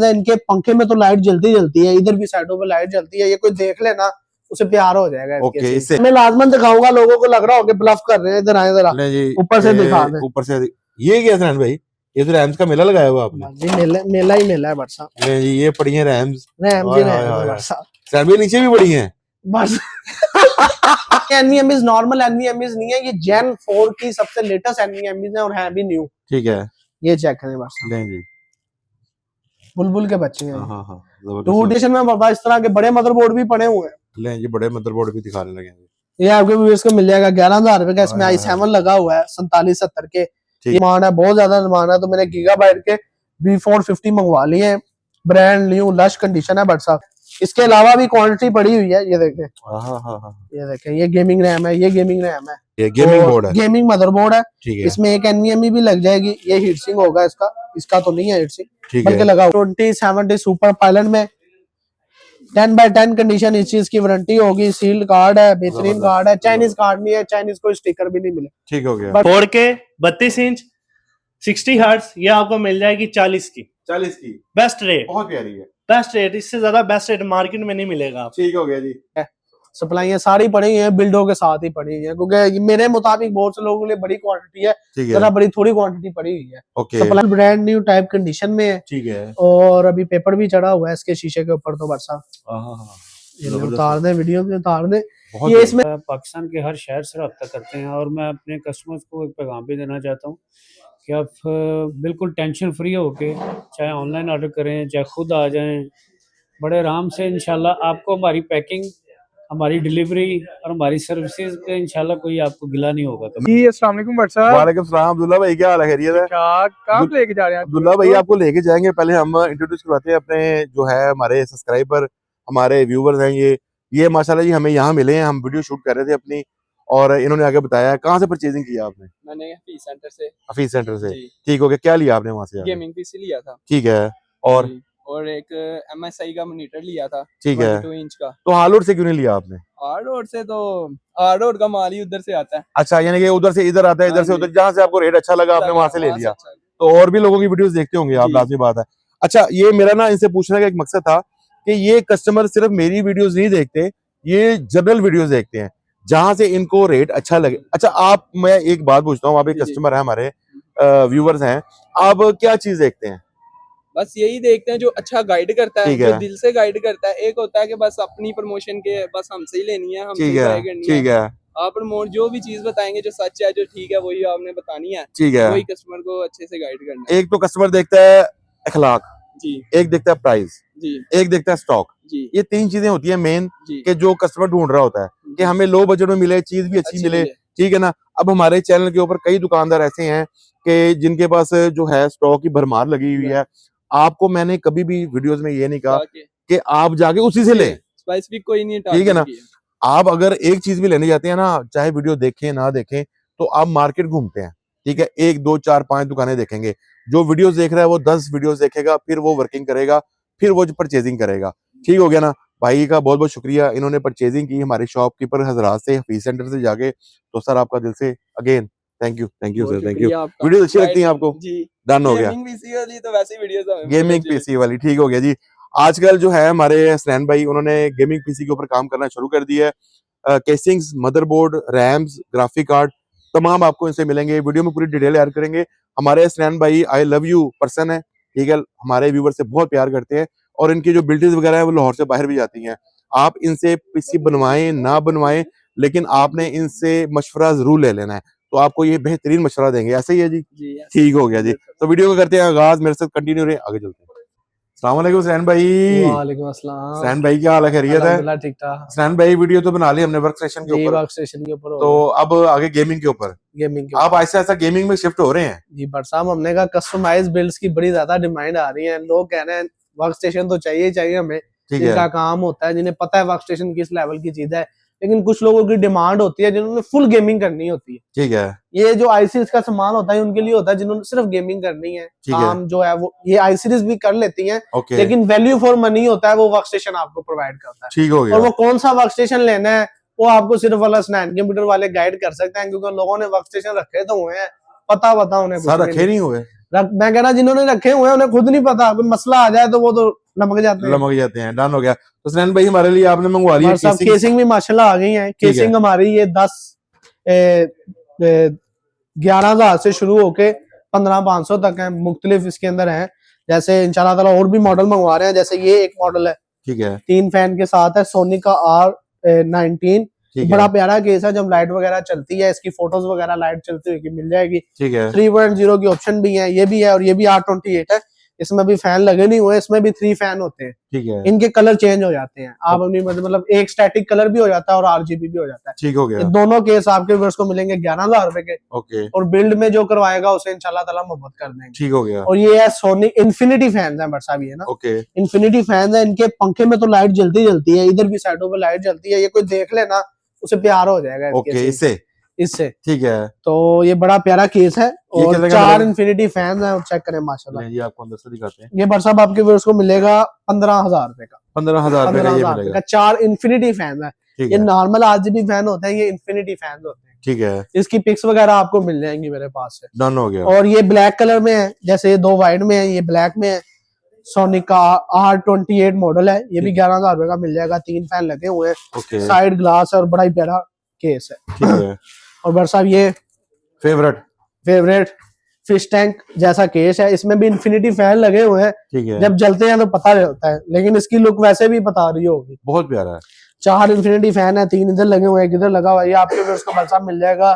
इनके पंखे में तो लाइट जलती है, इधर भी साइडों पे लाइट जलती है, ये कोई देख लेना उसे प्यार हो जाएगा। ओके, इससे मैं लाजमन दिखाऊंगा, लोगों को लग रहा होगा ब्लफ कर रहे हैं, इधर आए जरा ऊपर से दिखा दे। ऊपर से ये क्या है भाई? ये तो रैम्स का मेला लगाया हुआ आपने जी? मेला ही मेला है बरसा जी। ये पड़ी है रैम्स जी, नीचे भी पड़ी है बस। एनवीएमएस नॉर्मल एनवीएमएस नहीं है, ये जेन 4 की सबसे लेटेस्ट एनवीएमएस है और है भी न्यू। ठीक है, ये चेक करें बस जी, बुलबुल के बच्चे हैं। हाँ, टू एडिशन में बाबा इस तरह के बड़े मदरबोर्ड भी पड़े हुए हैं। ले जी, बड़े मदरबोर्ड भी दिखाने लगे हैं। ये आपके व्यूअर्स को मिल जाएगा 11,000 रुपए का। इसमें i7 लगा हुआ है 4770 के। डिमांड है, बहुत ज्यादा डिमांड है, तो मैंने गीगाबाइट के B450 मंगवा लिए हैं, ब्रांड न्यू लश कंडीशन है बट साहब। इसके अलावा भी क्वांटिटी पड़ी हुई है, ये देखें। ये देखें, ये गेमिंग रैम है, ये गेमिंग रैम है, ये गेमिंग बोर्ड है, गेमिंग मदरबोर्ड है। इसमें एक NVMe भी लग जाएगी। ये हीट सिंक होगा इसका तो नहीं है हीट सिंक, बल्कि लगा 2070 सुपर पायलट में 10x10 कंडीशन, इस चीज की वारंटी होगी। सील्ड कार्ड है, बेहतरीन कार्ड है, चाइनीज कार्ड नहीं है, चाइनीज कोई स्टिकर भी नहीं मिले। ठीक हो गया। 4K 32 इंच 60 हर्ट्ज ये आपको मिल जाएगी 40 की बेस्ट रेट, बहुत प्यारी है, बेस्ट रेट, इससे ज्यादा बेस्ट रेट मार्केट में नहीं मिलेगा। ठीक हो गया जी। सप्लाई सारी पड़ी है, बिल्डो के साथ ही पड़ी है, क्योंकि मेरे मुताबिक बहुत से लोगों के लिए बड़ी क्वांटिटी है, जरा बड़ी थोड़ी क्वांटिटी पड़ी हुई है। Supply brand new type condition में है, ठीक है, और अभी पेपर भी चढ़ा हुआ है इसके शीशे के ऊपर। तो बरसा उतार दे, वीडियो में उतार दे। ये इसमें पाकिस्तान के हर शहर से रब्ता करते हैं, और मैं अपने कस्टमर्स को एक पैगाम भी देना चाहता हूँ कि आप बिल्कुल टेंशन फ्री होके चाहे ऑनलाइन ऑर्डर करें, चाहे खुद आ जाएं, बड़े आराम से इंशाल्लाह आपको हमारी पैकिंग, हमारी डिलीवरी और हमारी सर्विसेज पे इंशाल्लाह कोई आपको गिला नहीं होगा। जी अस्सलाम वालेकुम भाई साहब। वालेकुम सलाम। अब्दुल्ला भाई क्या हाल है? खैरियत है? कहाँ लेके जा रहे हैं? अब्दुल्ला भाई आपको लेके जाएंगे, पहले हम इंट्रोड्यूस करवाते हैं अपने जो है हमारे सब्सक्राइबर, हमारे व्यूवर्स हैं। ये माशाल्लाह जी हमें यहाँ मिले हैं, हम वीडियो शूट कर रहे थे अपनी, और इन्होंने आगे बताया। कहां से परचेजिंग किया आपने? मैंने हफीज सेंटर से। ठीक हो गया। क्या लिया आपने वहां से? गेमिंग पीसी लिया था। ठीक है, और एक MSI का मॉनिटर लिया था, ठीक है, 2 इंच का। तो हार्डवुड से क्यों नहीं लिया आपने? हार्डवुड से तो हार्डवुड का माल ही उधर से आता है। अच्छा, यानी कि उधर से इधर आता है, इधर से उधर, जहाँ से आपको रेट अच्छा लगा आपने वहां से ले लिया। तो और भी लोगों की वीडियोस देखते होंगे आप, लाजमी बात है। अच्छा, ये मेरा ना इनसे पूछने का एक मकसद था कि ये कस्टमर सिर्फ मेरी वीडियोस नहीं देखते, ये जनरल वीडियोस देखते हैं जहां से इनको रेट अच्छा लगे। अच्छा, आप, मैं एक बात पूछता हूँ, आप एक कस्टमर है, हमारे व्यूवर्स हैं, आप क्या चीज देखते हैं? बस यही देखते हैं जो अच्छा गाइड करता है, जो दिल से गाइड करता है। एक होता है कि बस अपनी प्रमोशन के बस हमसे ही लेनी है, हमसे ही बाय करनी है। ठीक है, आप प्रमोट जो भी चीज बताएंगे जो सच है, जो ठीक है, वही आपने बतानी है। ठीक है, वही कस्टमर को अच्छे से गाइड करना है। एक तो कस्टमर देखता है अखलाक जी, एक देखता है प्राइस जी, एक देखता है स्टॉक जी। ये 3 चीजें होती है मेन कि जो कस्टमर ढूंढ रहा होता है कि हमें लो बजट में मिले, चीज भी अच्छी मिले। ठीक है ना। अब हमारे चैनल के ऊपर कई दुकानदार ऐसे हैं कि जिनके पास जो है स्टॉक की भरमार लगी हुई है। आपको मैंने कभी भी वीडियोस में ये नहीं कहा कि आप जाके उसी से लें, स्पेसिफिक कोई नहीं। ठीक है ना। आप अगर एक चीज भी लेने जाते हैं ना, चाहे वीडियो देखें ना देखें, तो आप मार्केट घूमते हैं, ठीक है, 1 2 4 5 दुकानें देखेंगे। जो वीडियोस देख रहा है वो 10 वीडियोस देखेगा, फिर वो वर्किंग करेगा, फिर वो परचेजिंग करेगा। ठीक हो गया ना। भाई का बहुत बहुत शुक्रिया, इन्होंने परचेजिंग की हमारे शॉपकीपर हजरात से, हफीज सेंटर से जाके। तो सर आपका दिल से again thank you sir, thank you. Video अच्छी लगती है आपको? डन हो गया। गेमिंग पीसी वाली, ठीक हो गया जी। आजकल जो है हमारे हसनैन भाई, उन्होंने गेमिंग पीसी के ऊपर काम करना शुरू कर दिया है। Casings, motherboard, rams, graphic card तमाम आपको इनसे मिलेंगे। वीडियो में पूरी डिटेल ऐड करेंगे। हमारे हसनैन भाई आई लव यू पर्सन है, ठीक है, हमारे व्यूवर से बहुत प्यार करते हैं, और इनकी जो बिल्डिंग वगैरह है वो लाहौर से बाहर भी जाती हैं। आप इनसे पीसी बनवाएं ना बनवाएं, लेकिन आपने इनसे मशवरा जरूर ले लेना है, तो आपको ये बेहतरीन मशवरा देंगे। ऐसे ही है जी? ठीक हो गया जी। तो वीडियो को करते हैं आगाज, मेरे साथ कंटिन्यू रहे, आगे चलते हैं। अस्सलाम वालेकुम सैन भाई। वालेकुम अस्सलाम। सैन भाई क्या हाल है? खैरियत है? ठीक ठाक। सैन भाई वीडियो तो बना ली हमने वर्क स्टेशन के ऊपर, तो अब आगे गेमिंग के ऊपर। आप ऐसा ऐसा गेमिंग में शिफ्ट हो रहे हैं जी? बट साहब हमने कहा कस्टमाइज बिल्ड्स की बड़ी ज्यादा डिमांड आ रही है। लोग कह रहे हैं वर्क स्टेशन तो चाहिए हमें, जिनका काम होता है, जिन्हें पता है वर्क स्टेशन किस लेवल की चीज है। लेकिन कुछ लोगों की डिमांड होती है जिन्होंने फुल गेमिंग करनी होती है। ठीक है, ये जो आईसीरीज का सामान होता है उनके लिए होता है जिन्होंने सिर्फ गेमिंग करनी है। काम जो है वो ये आईसीरीज भी कर लेती हैं, लेकिन वैल्यू फॉर मनी होता है वो वर्क स्टेशन आपको प्रोवाइड करता है। ठीक हो गया। और वो कौन सा वर्क स्टेशन लेना है वो आपको सिर्फ वाला स्नैन कंप्यूटर वाले गाइड कर सकते हैं, क्योंकि लोगों ने वर्क स्टेशन रखे तो हुए हैं, पता उन्हें रखे नहीं हुए। मैं कह रहा जिन्होंने रखे हुए हैं उन्हें खुद नहीं पता, कोई मसला आ जाए तो वो तो लमक जाते हैं। डन हो गया। तो सुनैन भाई हमारे लिए आपने मंगवा ली है केसिंग भी माशाल्लाह आ गई है। केसिंग हमारी ये 11,000 से शुरू होके 15,500 तक है, मुख्तलिफ इसके अंदर है। जैसे इंशाल्लाह ताला और भी मॉडल मंगवा रहे हैं, जैसे ये एक मॉडल है, ठीक है, 3 फैन के साथ है, सोनी का R19, बड़ा प्यारा केस है। जब लाइट वगैरह चलती है, इसकी फोटोज वगैरह लाइट चलती हुई मिल जाएगी, ठीक है। 3.0 की ऑप्शन भी है, ये भी है, और ये भी R28 है। इसमें भी फैन लगे नहीं हुए, इसमें भी 3 फैन होते हैं, ठीक है। इनके कलर चेंज हो जाते हैं, आप अपनी मतलब एक स्टैटिक कलर भी हो जाता है और RGB भी हो जाता है, ठीक हो गया। दोनों केस आपके व्यूअर्स को मिलेंगे 11,000 रुपए के। ओके। और बिल्ड में जो करवाएगा उसे इंशाल्लाह ताला मोहब्बत कर देंगे, ठीक हो गया। और ये है सोनी इन्फिनिटी फैन है, बट साहब ये ना ओके, इन्फिनिटी फैन है। इनके पंखे में तो लाइट जलती है, इधर भी साइडों पे लाइट जलती है, ये कोई देख लेना उसे प्यार हो जाएगा ओके, इससे ठीक है। तो ये बड़ा प्यारा केस है, और 4 इन्फिनिटी फैन है, और चेक करें माशाल्लाह। ये आपको अंदर से दिखाते हैं। ये बट साहब आपके व्यूअर्स को मिलेगा 15,000 रुपए का, 15,000 रुपए का ये मिलेगा। 4 इन्फिनिटी फैन है। ये नॉर्मल RGB फैन होते हैं, ये इन्फिनिटी फैन होते हैं, ठीक है। इसकी पिक्स वगैरह आपको मिल जाएंगी मेरे पास से। डन हो गया। और ये ब्लैक कलर में है, जैसे ये 2 वाइट में है, ये ब्लैक में है। सोनी का R28 मॉडल है, ये भी 11,000 रुपए का मिल जाएगा, 3 फैन लगे हुए हैं, साइड ग्लास है, और बड़ा ही प्यारा केस है, ठीक है। और बट साहब ये फेवरेट फिश टैंक जैसा केस है, इसमें भी इन्फिनिटी फैन लगे हुए हैं, ठीक है। जब जलते हैं तो पता होता है, लेकिन इसकी लुक वैसे भी बता रही होगी, बहुत प्यारा है। 4 इन्फिनिटी फैन है, 3 इधर लगे हुए हैं, इधर लगा हुआ है। ये आपके व्यूअर्स को बट साहब मिल जाएगा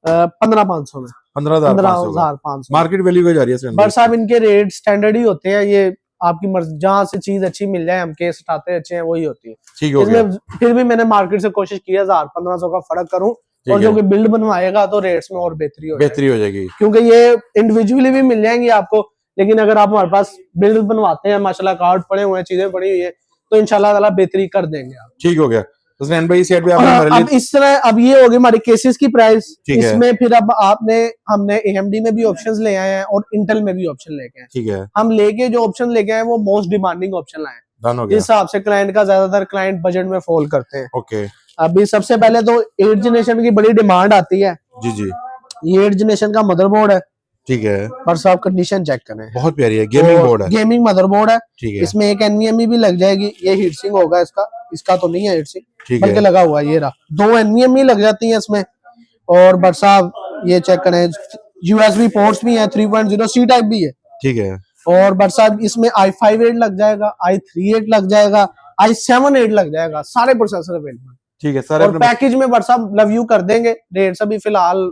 15,500 में, 15,500 मार्केट वैल्यू को जा रही है। बट साहब इनके रेट स्टैंडर्ड ही होते हैं, ये आपकी मर्जी, जहाँ से चीज अच्छी मिल जाए, हम केस उठाते अच्छे हैं, वही होती है। ठीक हो गया। फिर भी मैंने मार्केट से कोशिश की है 1,000-1,500 का फर्क करूं, और जो कि बिल्ड बनवाएगा तो रेट्स में और बेहतरी हो जाएगी, क्योंकि ये इंडिविजुअली भी मिल जाएंगी आपको, लेकिन अगर आप हमारे पास बिल्ड बनवाते हैं, माशाल्लाह कार्ड पड़े हुए हैं, चीजें पड़ी हुई है, तो इंशाल्लाह ताला बेहतरी कर देंगे आप। ठीक हो गया। तो सुनैन भाई सेट पे आपने हमारे लिए अब इस तरह, अब ये होगी हमारी केसेस की प्राइस, ठीक है। इसमें फिर अब हमने AMD में भी ऑप्शंस ले आए हैं, और इंटेल में भी ऑप्शन लेके आए, ठीक है। हम लेके जो ऑप्शन लेके आए वो मोस्ट डिमांडिंग ऑप्शन लाए, डन हो गया। इस हिसाब से क्लाइंट का, ज्यादातर क्लाइंट बजट में फॉल करते हैं। ओके। अभी सबसे पहले तो 8 जनरेशन की बड़ी डिमांड आती है, जी। ये 8 जनरेशन का मदरबोर्ड है, ठीक है। पर साहब कंडीशन चेक करें, बहुत प्यारी है, गेमिंग बोर्ड है, गेमिंग मदरबोर्ड है, ठीक है। इसमें एक NVMe भी लग जाएगी, ये हीट सिंक होगा इसका तो नहीं है हीट सिंक, ठीक बल्कि है। लगा हुआ है, ये रहा, 2 NVMe लग जाती है इसमें। और बट साहब ये चेक करें, USB पोर्ट्स भी है, 3.0 C टाइप भी है, ठीक है। और बट साहब इसमें i5-8 लग जाएगा, i3-8 लग जाएगा, i7-8 लग जाएगा, सारे प्रोसेसर अवेलेबल, ठीक है। सारे और पैकेज में बट साहब लव यू कर देंगे। रेट्स अभी फिलहाल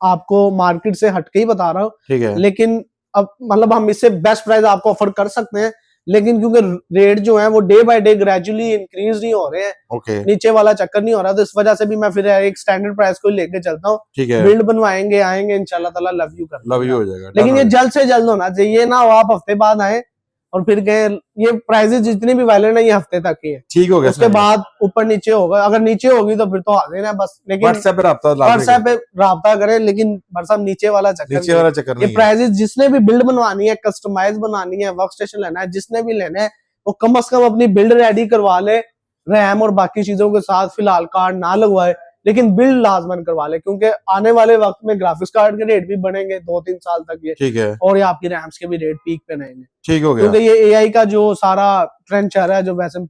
आपको मार्केट से हटके ही बता रहा हूँ, ठीक है। लेकिन अब मतलब हम इससे बेस्ट प्राइस आपको ऑफर कर सकते हैं, लेकिन क्योंकि रेट जो है वो day by day gradually increase नहीं हो रहे हैं, ओके। नीचे वाला चक्कर नहीं हो रहा, तो इस वजह से भी मैं फिर एक स्टैंडर्ड प्राइस को लेके चलता हूँ। ठीक है। बिल्ड बनवाएंगे, आएंगे इंशाल्लाह ताला लव यू हो जाएगा, लेकिन ये जल्द से जल्द होना चाहिए, ना हो आप हफ्ते बाद आए और फिर कहे ये प्राइजेस जितनी भी वैलिड है ये हफ्ते तक ही है, ठीक हो गया। उसके बाद ऊपर नीचे होगा, अगर नीचे होगी तो फिर तो आ देना बस, लेकिन व्हाट्सएप पे राब्ता करें, लेकिन बरसात नीचे वाला चक्कर नहीं। ये प्राइजेस जिसने भी बिल्ड बनवानी है, कस्टमाइज बनानी है, वर्क स्टेशन लेना है, जिसने भी लेना है वो कम से कम अपनी बिल्ड रेडी करवा ले, रैम और बाकी चीजों के साथ फिलहाल कार्ड ना लगवाए, लेकिन बिल्ड लाजमन करवा ले, क्योंकि आने वाले वक्त में ग्राफिक्स कार्ड के रेट भी बढ़ेंगे 2-3 साल तक ये, ठीक है। और ये आपकी रैम्स के भी रेट पीक पे रहेंगे, ठीक हो गया, क्योंकि ये AI का जो सारा ट्रेंड चल रहा है, जो वैसे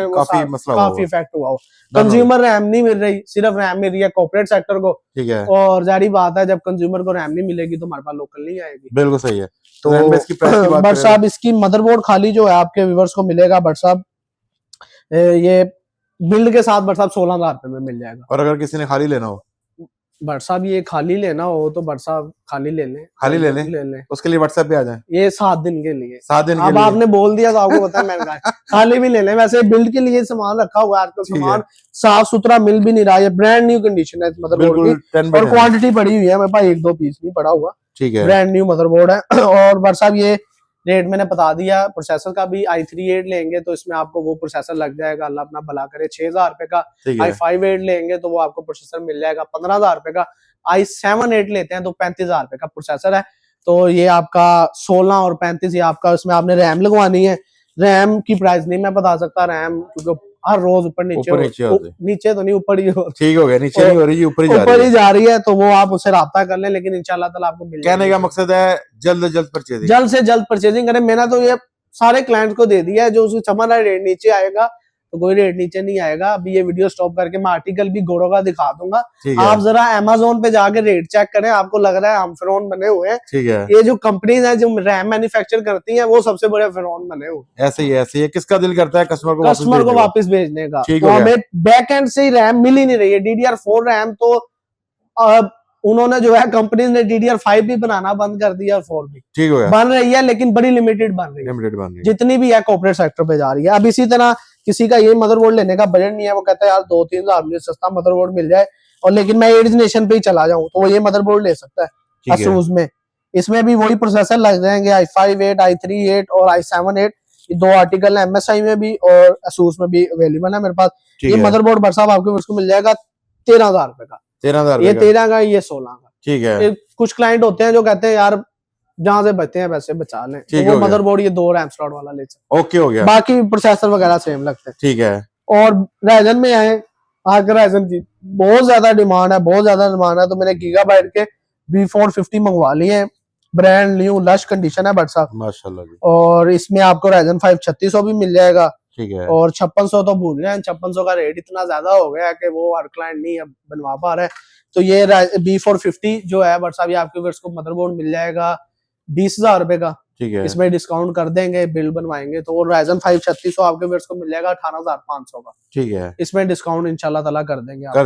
काफी इफेक्ट हुआ हो। कंज्यूमर रैम नहीं मिल रही, सिर्फ रैम मिल रही है कॉर्पोरेट सेक्टर को, ठीक है। और जारी बात है जब कंज्यूमर को रैम नहीं मिलेगी तो हमारे पास लोकल नहीं आएगी। बिल्कुल सही है। तो बट साहब इसकी मदरबोर्ड खाली जो है आपके व्यूअर्स को मिलेगा बट साहब, ये बिल्ड के साथ बट साहब 16,000 रुपए में मिल जाएगा। और अगर किसी ने खाली लेना हो बट साहब, ये खाली लेना हो तो बट साहब खाली ले लें, उसके लिए व्हाट्सएप पे आ जाएं। ये 7 दिन के लिए, 7 दिन अब आपने बोल दिया तो आपको पता है महंगा है, खाली भी ले लें। वैसे बिल्ड के लिए सामान रखा हुआ है, आजकल सामान साफ सुथरा मिल भी नहीं रहा है, ब्रांड न्यू कंडीशन है मदरबोर्ड की, और क्वांटिटी पड़ी हुई है मेरे पास, 1-2 पीस नहीं पड़ा हुआ, ठीक है। ब्रांड न्यू मदरबोर्ड है। और बट साहब ये रेट मैंने बता दिया, प्रोसेसर का भी i3-8 लेंगे तो इसमें आपको वो प्रोसेसर लग जाएगा, अल्लाह अपना भला करे, 6,000 रुपए का। i5-8 लेंगे तो वो आपको प्रोसेसर मिल जाएगा 15,000 रुपए का। i7-8 लेते हैं तो 35,000 रुपए का प्रोसेसर है। तो ये आपका 16 और 35 ये आपका, उसमें आपने रैम लगवानी है, रैम की प्राइस नहीं मैं बता सकता, रैम क्योंकि हर रोज ऊपर नीचे होते। नीचे तो नहीं, ऊपर ही हो, ठीक हो गया, नीचे नहीं हो रही जी, ऊपर ही जा रही है। तो वो आप उससे राब्ता कर लें, लेकिन इंशाल्लाह ताला आपको मिल कहने का मकसद है जल्द से जल्द परचेजिंग करें। मैंने तो ये सारे क्लाइंट्स को दे दिया है, जो उसकी समझ रहा है रेट नीचे आएगा तो कोई रेट नीचे नहीं आएगा। अभी ये वीडियो स्टॉप करके मैं आर्टिकल भी घोड़ों का दिखा दूंगा, आप जरा अमेज़न पे जाके रेट चेक करें, आपको लग रहा है हम फिरौन बने हुए हैं। ठीक है, ये जो कंपनीज हैं जो रैम मैन्युफैक्चर करती हैं वो सबसे बड़े फिरौन बने हुए। ऐसे ही किसका दिल करता है कस्टमर को वापस भेजने का, तो हमें बैक एंड से ही रैम मिल ही नहीं रही है। DDR4 रैम तो उन्होंने जो है कंपनी ने DDR5 भी बनाना बंद कर दिया, 4 भी ठीक हो गया, बन रही है लेकिन बड़ी लिमिटेड बन रही है, जितनी भी है कॉर्पोरेट सेक्टर पे जा रही है। अब इसी तरह किसी का ये मदरबोर्ड लेने का बजट नहीं है, वो कहता है यार 2-3 हज़ार मुझे सस्ता मदरबोर्ड मिल जाए और लेकिन मैं 8 जनरेशन पे ही चला जाऊं, तो वो ये मदरबोर्ड ले सकता है ASUS में। इसमें भी वही प्रोसेसर लग जाएंगे, i5 8, i3 8 और i7 8। ये 2 आर्टिकल है MSI में भी और ASUS में भी अवेलेबल है मेरे पास। ये मदरबोर्ड भाई साहब आपको उसको मिल जाएगा 13,000 रुपए का, 13,000 ये 13 का, ये 16 का। ठीक है, कुछ क्लाइंट होते हैं जो कहते हैं यार जहां से बचते हैं वैसे बचा लें, तो वो मदरबोर्ड ये 2 रैम स्लॉट वाला ले सकते। ओके हो गया, बाकी प्रोसेसर वगैरह सेम लगते हैं। ठीक है, और राइजन में आए, आगे राइजन की बहुत ज्यादा डिमांड है, तो मैंने गीगाबाइट के B450 मंगवा लिए, ब्रांड न्यू लश कंडीशन है बट साहब माशाल्लाह। और इसमें आपको राइजन 5 3600 भी मिल जाएगा। ठीक है, और 5600 तो भूल गए, 5600 का रेट इतना ज्यादा हो गया है कि वो हर क्लाइंट नहीं अब बनवा पा रहा है। तो ये B450 जो है बट साहब, ये आपके व्यूअर्स को मदरबोर्ड मिल जाएगा 20,000 रुपए का। ठीक है, इसमें डिस्काउंट कर देंगे, बिल बनवाएंगे तो राइजन 5 3600 आपके व्यूअर्स को मिल जाएगा 18,500 का। ठीक है, इसमें डिस्काउंट इंशाल्लाह ताला कर देंगे, कह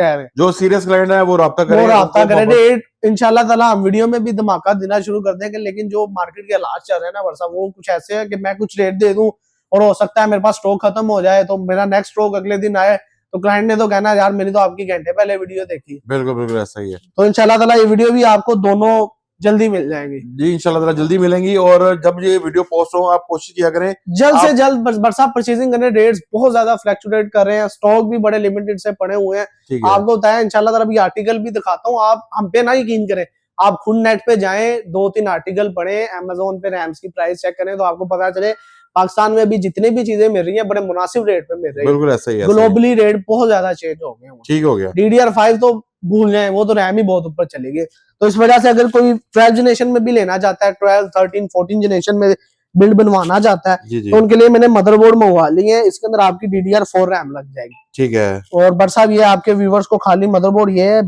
रहे हैं। जो सीरियस क्लाइंट है वो राब्ता करें, रेट इंशाल्लाह ताला हम वीडियो में भी धमाका देना शुरू कर देंगे। लेकिन जो मार्केट के हालात चल रहे हैं ना वर्षा, वो कुछ ऐसे है कि मैं कुछ रेट दे दूं और हो सकता है मेरे पास स्टॉक खत्म हो जाए, तो मेरा नेक्स्ट स्टॉक अगले दिन आए तो क्लाइंट ने तो कहना यार मैंने तो आपकी घंटे पहले वीडियो देखी। बिल्कुल ऐसा ही है। तो इंशाल्लाह ताला ये वीडियो भी आपको दोनों जल्दी मिल जाएंगी जी, इंशाल्लाह ताला जल्दी मिलेंगी। और जब ये वीडियो पोस्ट हो आप कोशिश किया करें जल्द से जल्द बरसात परचेजिंग करने। रेट्स बहुत ज्यादा फ्लक्चुएट कर रहे हैं, स्टॉक भी बड़े लिमिटेड से पड़े हुए हैं। आपको बताया इंशाल्लाह ताला भी आर्टिकल भी दिखाता हूँ, आप हम पे ना यकीन करें, आप खुद नेट पे जाएं, 2-3 आर्टिकल पढ़ें, अमेज़न पे रैम्स की प्राइस चेक करें, तो आपको पता चले पाकिस्तान में भी जितनी भी चीजें मिल रही हैं बड़े मुनासिब रेट पे मिल रही है। बिल्कुल ऐसा ही है, ग्लोबली रेट बहुत ज्यादा चेंज हो गए। ठीक हो गया, DDR5 तो भूल जाए, वो तो रैम ही बहुत ऊपर चली गई। तो इस वजह से अगर कोई 12 जनरेशन में भी लेना चाहता है, 12, 13, 14 जनरेशन में बिल्ड बनवाना चाहता है, तो उनके लिए मैंने मदरबोर्ड मंगवा ली है। इसके अंदर आपकी DDR4 रैम लग जाएगी। ठीक है, और बट साहब ये आपके व्यूवर्स को खाली मदरबोर्ड ये है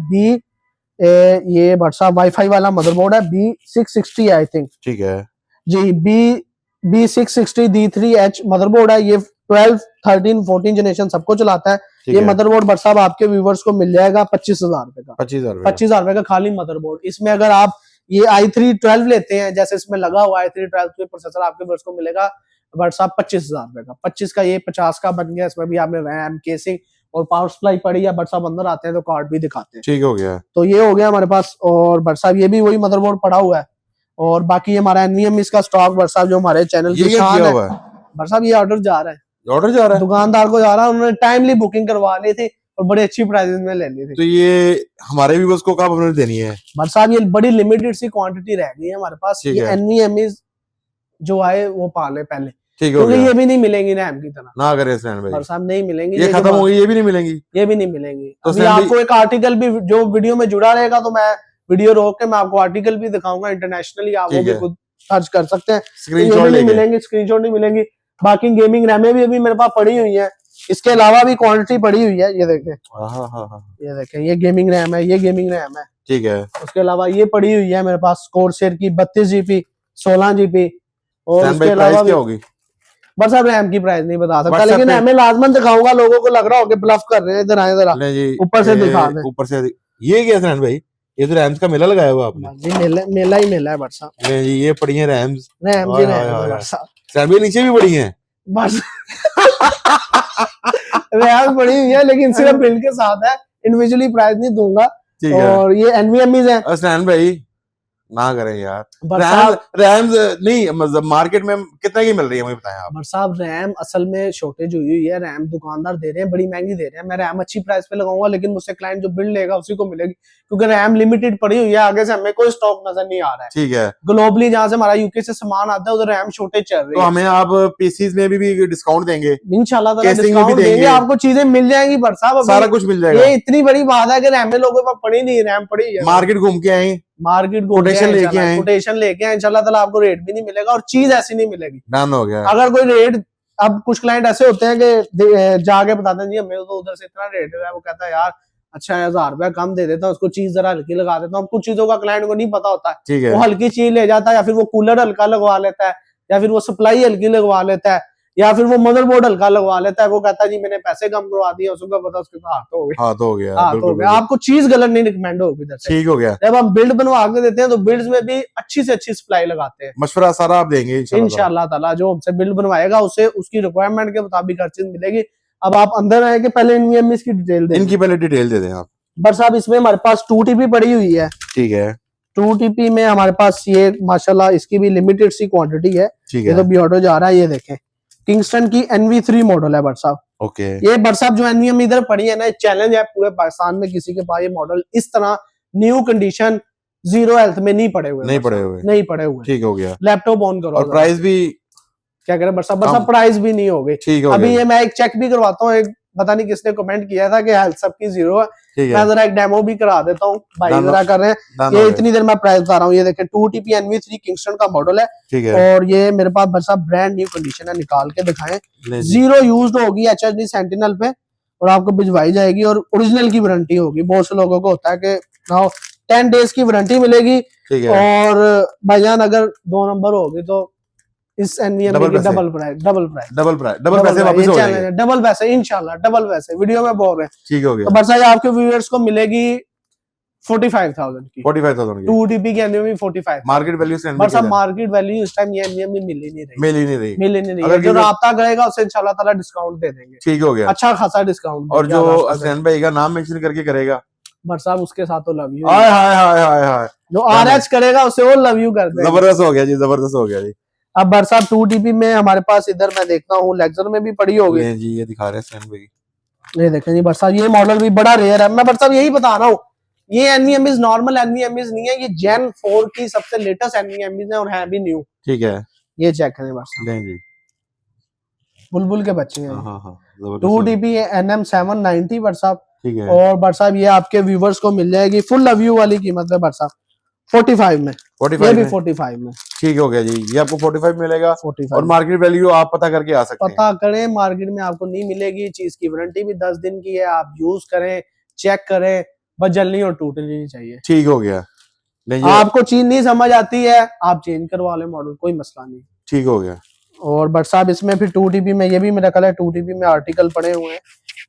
ये बट साहब वाईफाई वाला मदरबोर्ड है B660 आई थिंक। ठीक है जी, B660 D3H मदरबोर्ड है। ये 12, 13, 14 जनरेशन सबको चलाता है। ये मदरबोर्ड बट साहब आपके व्यूवर्स को मिल जाएगा 25,000 रुपए का। 25,000 रुपए का खाली मदरबोर्ड। इसमें अगर आप ये i3 12 लेते हैं, जैसे इसमें लगा हुआ i3 12 के प्रोसेसर, आपके व्यूवर्स को मिलेगा बट साहब 25,000 रुपए का। 25 का ये 50 का बन गया। इसमें भी आपने रैम, केसिंग और पावर सप्लाई पड़ी है। बट साहब अंदर आते हैं तो कार्ड भी दिखाते हैं। ठीक हो गया, तो ये हो गया हमारे पास। और बट साहब ये भी वही मदरबोर्ड पड़ा हुआ है। और बाकी हमारा NVMe इसका स्टॉक बट साहब जो हमारे चैनल की शान है, बट साहब ये ऑर्डर जा रहा है, दुकानदार को जा रहा है। उन्होंने टाइमली बुकिंग करवा ली थी और बड़े अच्छी प्राइसेस में लेनी थी। तो ये हमारे व्यूअर्स को कब हमने देनी है बट साहब? ये बड़ी लिमिटेड सी क्वांटिटी रह गई है हमारे पास। ये NVMe जो आए वो पाले पहले, क्योंकि ये भी नहीं मिलेंगी रैम की तरह ना। अगर बट साहब नहीं मिलेंगी, ये खत्म हो गई, ये भी नहीं मिलेंगी। तो आपको एक आर्टिकल भी जो वीडियो में जुड़ा रहेगा, तो मैं वीडियो रोक के मैं आपको आर्टिकल भी दिखाऊंगा इंटरनेशनली, आप वो भी खुद सर्च कर सकते हैं। स्क्रीनशॉट नहीं मिलेंगी। बाकी गेमिंग रैमें भी अभी मेरे पास पड़ी हुई है, इसके अलावा भी क्वांटिटी पड़ी हुई है। ये देखें, ये गेमिंग रैम है, ठीक है। उसके अलावा ये पड़ी हुई है मेरे पास कोर्सेर की 32 GB 16 GB। और उसके अलावा क्या होगी बस अब रैम की प्राइस नहीं बता सकता, लेकिन मैं लाजमन दिखाऊंगा। लोगों को लग रहा हो कि ब्लफ कर रहे हैं, इधर आए जरा ऊपर से दिखा दें। ऊपर से ये क्या है भाई? ये तो रैम्स का मेला लगाया हुआ आपने जी। मेला है बट साहब जी। ये पड़ी है रैम्स नीचे भी पड़ी है बस रैम पड़ी हुई है, लेकिन सिर्फ बिल के साथ है, इंडिविजुअली प्राइस नहीं दूंगा। और ये NVMe है। भाई ना करें यार। बरसात रैम नहीं, मतलब मार्केट में कितने की मिल रही है मुझे बताएं आप। साहब रैम असल में शॉर्टेज हुई हुई है, रैम दुकानदार दे रहे हैं बड़ी महंगी दे रहे हैं। मैं रैम अच्छी प्राइस पे लगाऊंगा लेकिन मुझसे क्लाइंट जो बिल्ड लेगा उसी को मिलेगी, क्योंकि रैम लिमिटेड पड़ी हुई है, आगे से हमें कोई स्टॉक नजर नहीं आ रहा है। ठीक है, ग्लोबली जहाँ से हमारा यूके से सामान आता है उधर रैम शॉर्टेज चल रही तो है। हमें आप पीसीज में भी डिस्काउंट देंगे, इंशाल्लाह ताला casing में भी डिस्काउंट देंगे। देंगे, आपको चीजें मिल जाएंगी पर साहब। सारा कुछ मिल जाएगा। ये इतनी बड़ी बात है कि रैम लोगों के पास पड़ी नहीं, रैम पड़ी है। मार्केट घूम के आए, मार्केट कोटेशन लेके आए, कोटेशन लेके आए, इंशाल्लाह ताला आपको रेट भी नहीं मिलेगा और चीज ऐसी नहीं मिलेगी। डन हो गया। अगर कोई रेट, अब कुछ क्लाइंट ऐसे होते हैं कि जाके बताते हैं जी हमें तो उधर से इतना रेट है, वो कहता है यार अच्छा 1000 रुपया कम दे देता हूँ, उसको चीज जरा हल्की लगा देता हूँ। कुछ चीजों का क्लाइंट को नहीं पता होता है, ठीक है, वो हल्की चीज ले जाता है, या फिर वो कूलर हल्का लगवा लेता है, या फिर वो सप्लाई हल्की लगवा लेता है, या फिर वो मदरबोर्ड हल्का लगवा लेता है। वो कहता है जी मैंने पैसे कम करवा दिए, उसको पता उसके हाथ हो गए, हाँ तो हो गया, हाथ हो गया। आपको चीज गलत नहीं रिकमेंड होगी इधर से। ठीक हो गया। जब हम बिल्ड बनवा के देते हैं तो बिल्ड्स में भी अच्छी से अच्छी सप्लाई लगाते हैं। मशवरा सारा आप देंगे इंशाल्लाह ताला। जो हमसे बिल्ड बनवाएगा उसे उसकी रिक्वायरमेंट के मुताबिक हर चीज मिलेगी। अब आप अंदर आए कि पहले एनवीएमएस की डिटेल दें। इनकी पहले डिटेल दे दें आप। बट साहब इसमें हमारे पास 2 TP पड़ी हुई है। ठीक है, 2 TP में हमारे पास ये माशाल्लाह इसकी भी लिमिटेड सी क्वांटिटी है। ठीक ये है, तो बियोटो जा रहा है, ये देखें किंगस्टन की NV3 मॉडल है बट साहब। ओके, ये बट साहब जो NVM इधर पड़ी है ना, चैलेंज है पूरे पाकिस्तान में, किसी के पास ये मॉडल इस तरह न्यू कंडीशन जीरो हेल्थ में नहीं पड़े हुए, नहीं पड़े हुए, नहीं पड़े हुए। ठीक हो गया। लैपटॉप ऑन करो और प्राइस भी क्या कह रहे हैं बट साहब प्राइस भी नहीं होगी। ठीक हो अभी गया। ये मैं एक चेक भी करवाता हूँ, एक पता नहीं किसने कमेंट किया था कि हेल्थ सबकी 0 है, ठीक मैं है, जरा एक डेमो भी करा देता हूँ भाई, डन जरा कर रहे हैं। डन ये हो इतनी देर मैं प्राइस बता रहा हूँ, ये देखें 2 TP NV3 किंगस्टन का मॉडल है, गया। ठीक है, और ये मेरे पास बट साहब ब्रांड न्यू कंडीशन है, निकाल के दिखाएं। ले जी। 0 यूज्ड होगी HHD सेंटिनल पे और आपको भिजवाई जाएगी, और ओरिजिनल की वारंटी होगी। बहुत से लोगों को होता है कि 10 डेज की वारंटी मिलेगी, ठीक है, और भाईजान अगर 2 नंबर होगी तो इस NVM डबल की पैसे। डबल प्राइस डबल पैसे वापस हो जाएंगे। डबल पैसे इंशाल्लाह, डबल पैसे वीडियो में बोल रहे हैं। ठीक हो तो गया। बस आज आपके व्यूअर्स को मिलेगी 45,000 की 45,000 की 2 TP की NVM 45। मार्केट वैल्यू से बस अब मार्केट वैल्यू इस टाइम ये NVM में मिल ही नहीं रही, मिल ही नहीं रही। मिल ही नहीं रही अगर है। जो किसी- राब्ता करेगा उसे इंशाल्लाह ताला डिस्काउंट दे देंगे, ठीक हो गया। अच्छा खासा डिस्काउंट। और जो हसनैन भाई का नाम मेंशन करके करेगा, बट साहब उसके साथ तो लव यू, हाय हाय हाय हाय हाय, जो RH करेगा उसे वो लव यू कर देंगे। जबरदस्त हो गया जी, जबरदस्त हो गया जी। अब बट साहब 2 TP में हमारे पास इधर मैं देखता हूँ लेक्सर में भी पड़ी होगी। ले जी, ये दिखा रहे हैं हसनैन भाई। ये देखें जी बट साहब, ये मॉडल भी बड़ा रेयर है। मैं बट साहब यही बता रहा हूँ, ये NVMEs नॉर्मल NVMEs नहीं है, ये Gen 4 की सबसे लेटेस्ट NVMEs है और है भी न्यू। ठीक है, ये चेक करें बट साहब, ले जी, बुलबुल के बच्चे हैं। हाँ हाँ हाँ, 2 जबरदस्त। TP NM790 बट साहब, ठीक है, और बट साहब ये आपके व्यूवर्स को मिल जाएगी फुल लव यू वाली कीमत में बट साहब 45 में, ये 45 भी में 45 में, ठीक हो गया जी। ये आपको 45 मिलेगा। 45 और मार्केट वैल्यू आप पता करके आ सकते हैं। पता करें, मार्केट में आपको नहीं मिलेगी। चीज की वारंटी भी 10 दिन की है, आप यूज करें, चेक करें, बस जलनी और टूटनी नहीं चाहिए। ठीक हो गया। नहीं आपको चीज नहीं समझ आती है आप चेंज करवा लें मॉडल, कोई मसला नहीं। ठीक हो गया। और बट साहब इसमें फिर 2 TP में ये भी मेरा ख्याल है 2 TP में आर्टिकल पड़े हुए हैं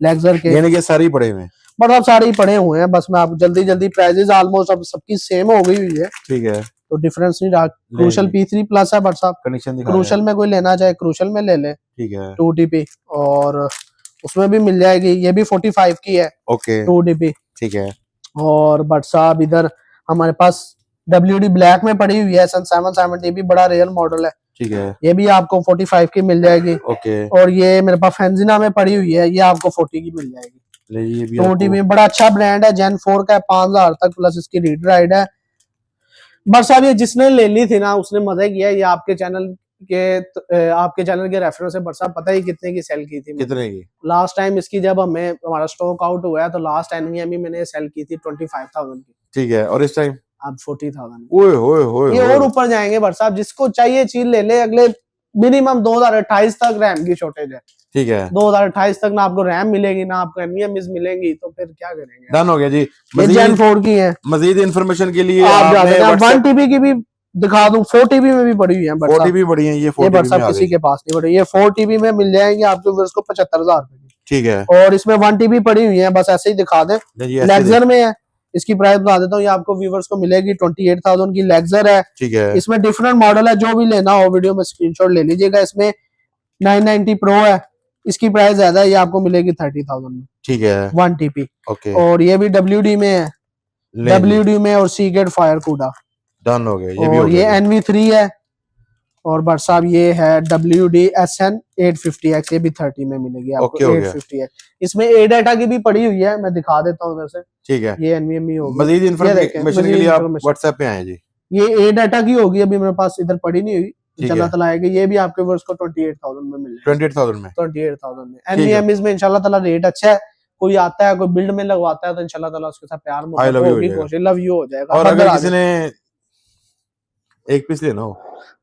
लेक्सर के, यानी कि सारे ही पड़े हुए हैं। बट अब सारे ही पड़े हुए हैं। बस मैं आपको जल्दी प्राइजेस ऑलमोस्ट अब सबकी सेम हो गई हुई है, ठीक है, तो डिफरेंस नहीं रहा। क्रूशल P3 प्लस है बट साहब, कंडीशन दिखा रहे क्रूशल में कोई लेना चाहे क्रूशल में ले ले, हैं। ठीक है, 2 TP, और उसमें भी मिल जाएगी। ये भी 45 की है ओके, 2 TP। ठीक है, और बट साहब इधर हमारे पास WD ब्लैक में पड़ी हुई है सन 770, भी बड़ा रेयर मॉडल है, ठीक है, ये भी आपको 45 की मिल जाएगी। ओके। और ये मेरे पास फेंजिना में पड़ी हुई है, ये आपको 40 की मिल जाएगी। ले ये भी 2 आपको- TP बड़ा अच्छा ब्रांड है, Gen 4 का है, 5000 तक प्लस इसकी रीड राइड है। बट साहब ये जिसने ले ली थी ना उसने मजा किया। ये आपके चैनल के रेफरेंस से बट साहब पता ही कितने की सेल की थी। कितने की? लास्ट टाइम इसकी जब हमारा स्टॉक आउट हुआ है तो लास्ट NVMe मैंने सेल की थी 25,000 की, ठीक है, और इस टाइम अब 40,000। ओए होए होए ये होए। और ऊपर जाएंगे बट साहब, जिसको चाहिए चीज ले ले। अगले मिनिमम 2028 तक रैम की शॉर्टेज है, ठीक है, 2028 तक ना आपको रैम मिलेगी ना आपको NVMEs मिलेंगी, तो फिर क्या करेंगे। डन हो गया जी। ये Gen 4 की है, मजीद इन्फॉर्मेशन के लिए आप आपने जाते हैं। WhatsApp 1 TB की भी दिखा दूं, 4 TB में भी पड़ी हुई है बट 40 साहब, भी बढ़ी है। ये ये 40 बट में साहब आ किसी गई। के पास नहीं पड़ी। ये 4 TB में मिल जाएंगे आपको व्यूअर्स को 75,000 रुपए की, ठीक है, और इसमें 1 TB पड़ी हुई है, बस ऐसे ही दिखा दें। नहीं, ये ऐसे लेक्सर में है, इसकी प्राइस बता देता हूँ, ये आपको व्यूअर्स को मिलेगी 28,000 की लेक्सर है। ठीक है, इसमें डिफरेंट मॉडल है, जो भी लेना हो वीडियो में स्क्रीनशॉट ले लीजिएगा। इसमें 990 प्रो है, इसकी प्राइस ज्यादा है, ये आपको मिलेगी 30,000 में, ठीक है, 1 TB। ओके। और ये भी WD में है, ले जी। WD में और सीगेट फायर कूडा, डन हो गया, ये भी हो और ये गया। NV3 है। और बट साहब ये है WD-SN 850X, ये भी 30 में मिलेगी आपको। ओके, हो गया। 850X, इसमें A डाटा की भी पड़ी हुई है, मैं दिखा देता हूँ उधर से। ठीक है, ये NVMe होगी। मजीद ये देखें, इन्फॉर्मेशन के मजीद लिए आप information। व्हाट्सएप पे आए जी। ये A डाटा की होगी, अभी मेरे पास इधर पड़ी नहीं हुई, ठीक इंशाल्लाह है। ताला आएगी। ये भी आपके वर्ष को 28,000 में मिलेगा। 28,000 में। 28,000 में। ठीक है। NVMe में इंशाल्लाह ताला रेट अच्छा है। कोई आता है, कोई बिल्ड में लगवाता है, तो इंशाल्लाह ताला उसके साथ प्यार I love you हो होगी, जाएगा। कोशिश लव यू हो जाएगा। और बंदर अगर आ किसी ने एक पीस लेना हो,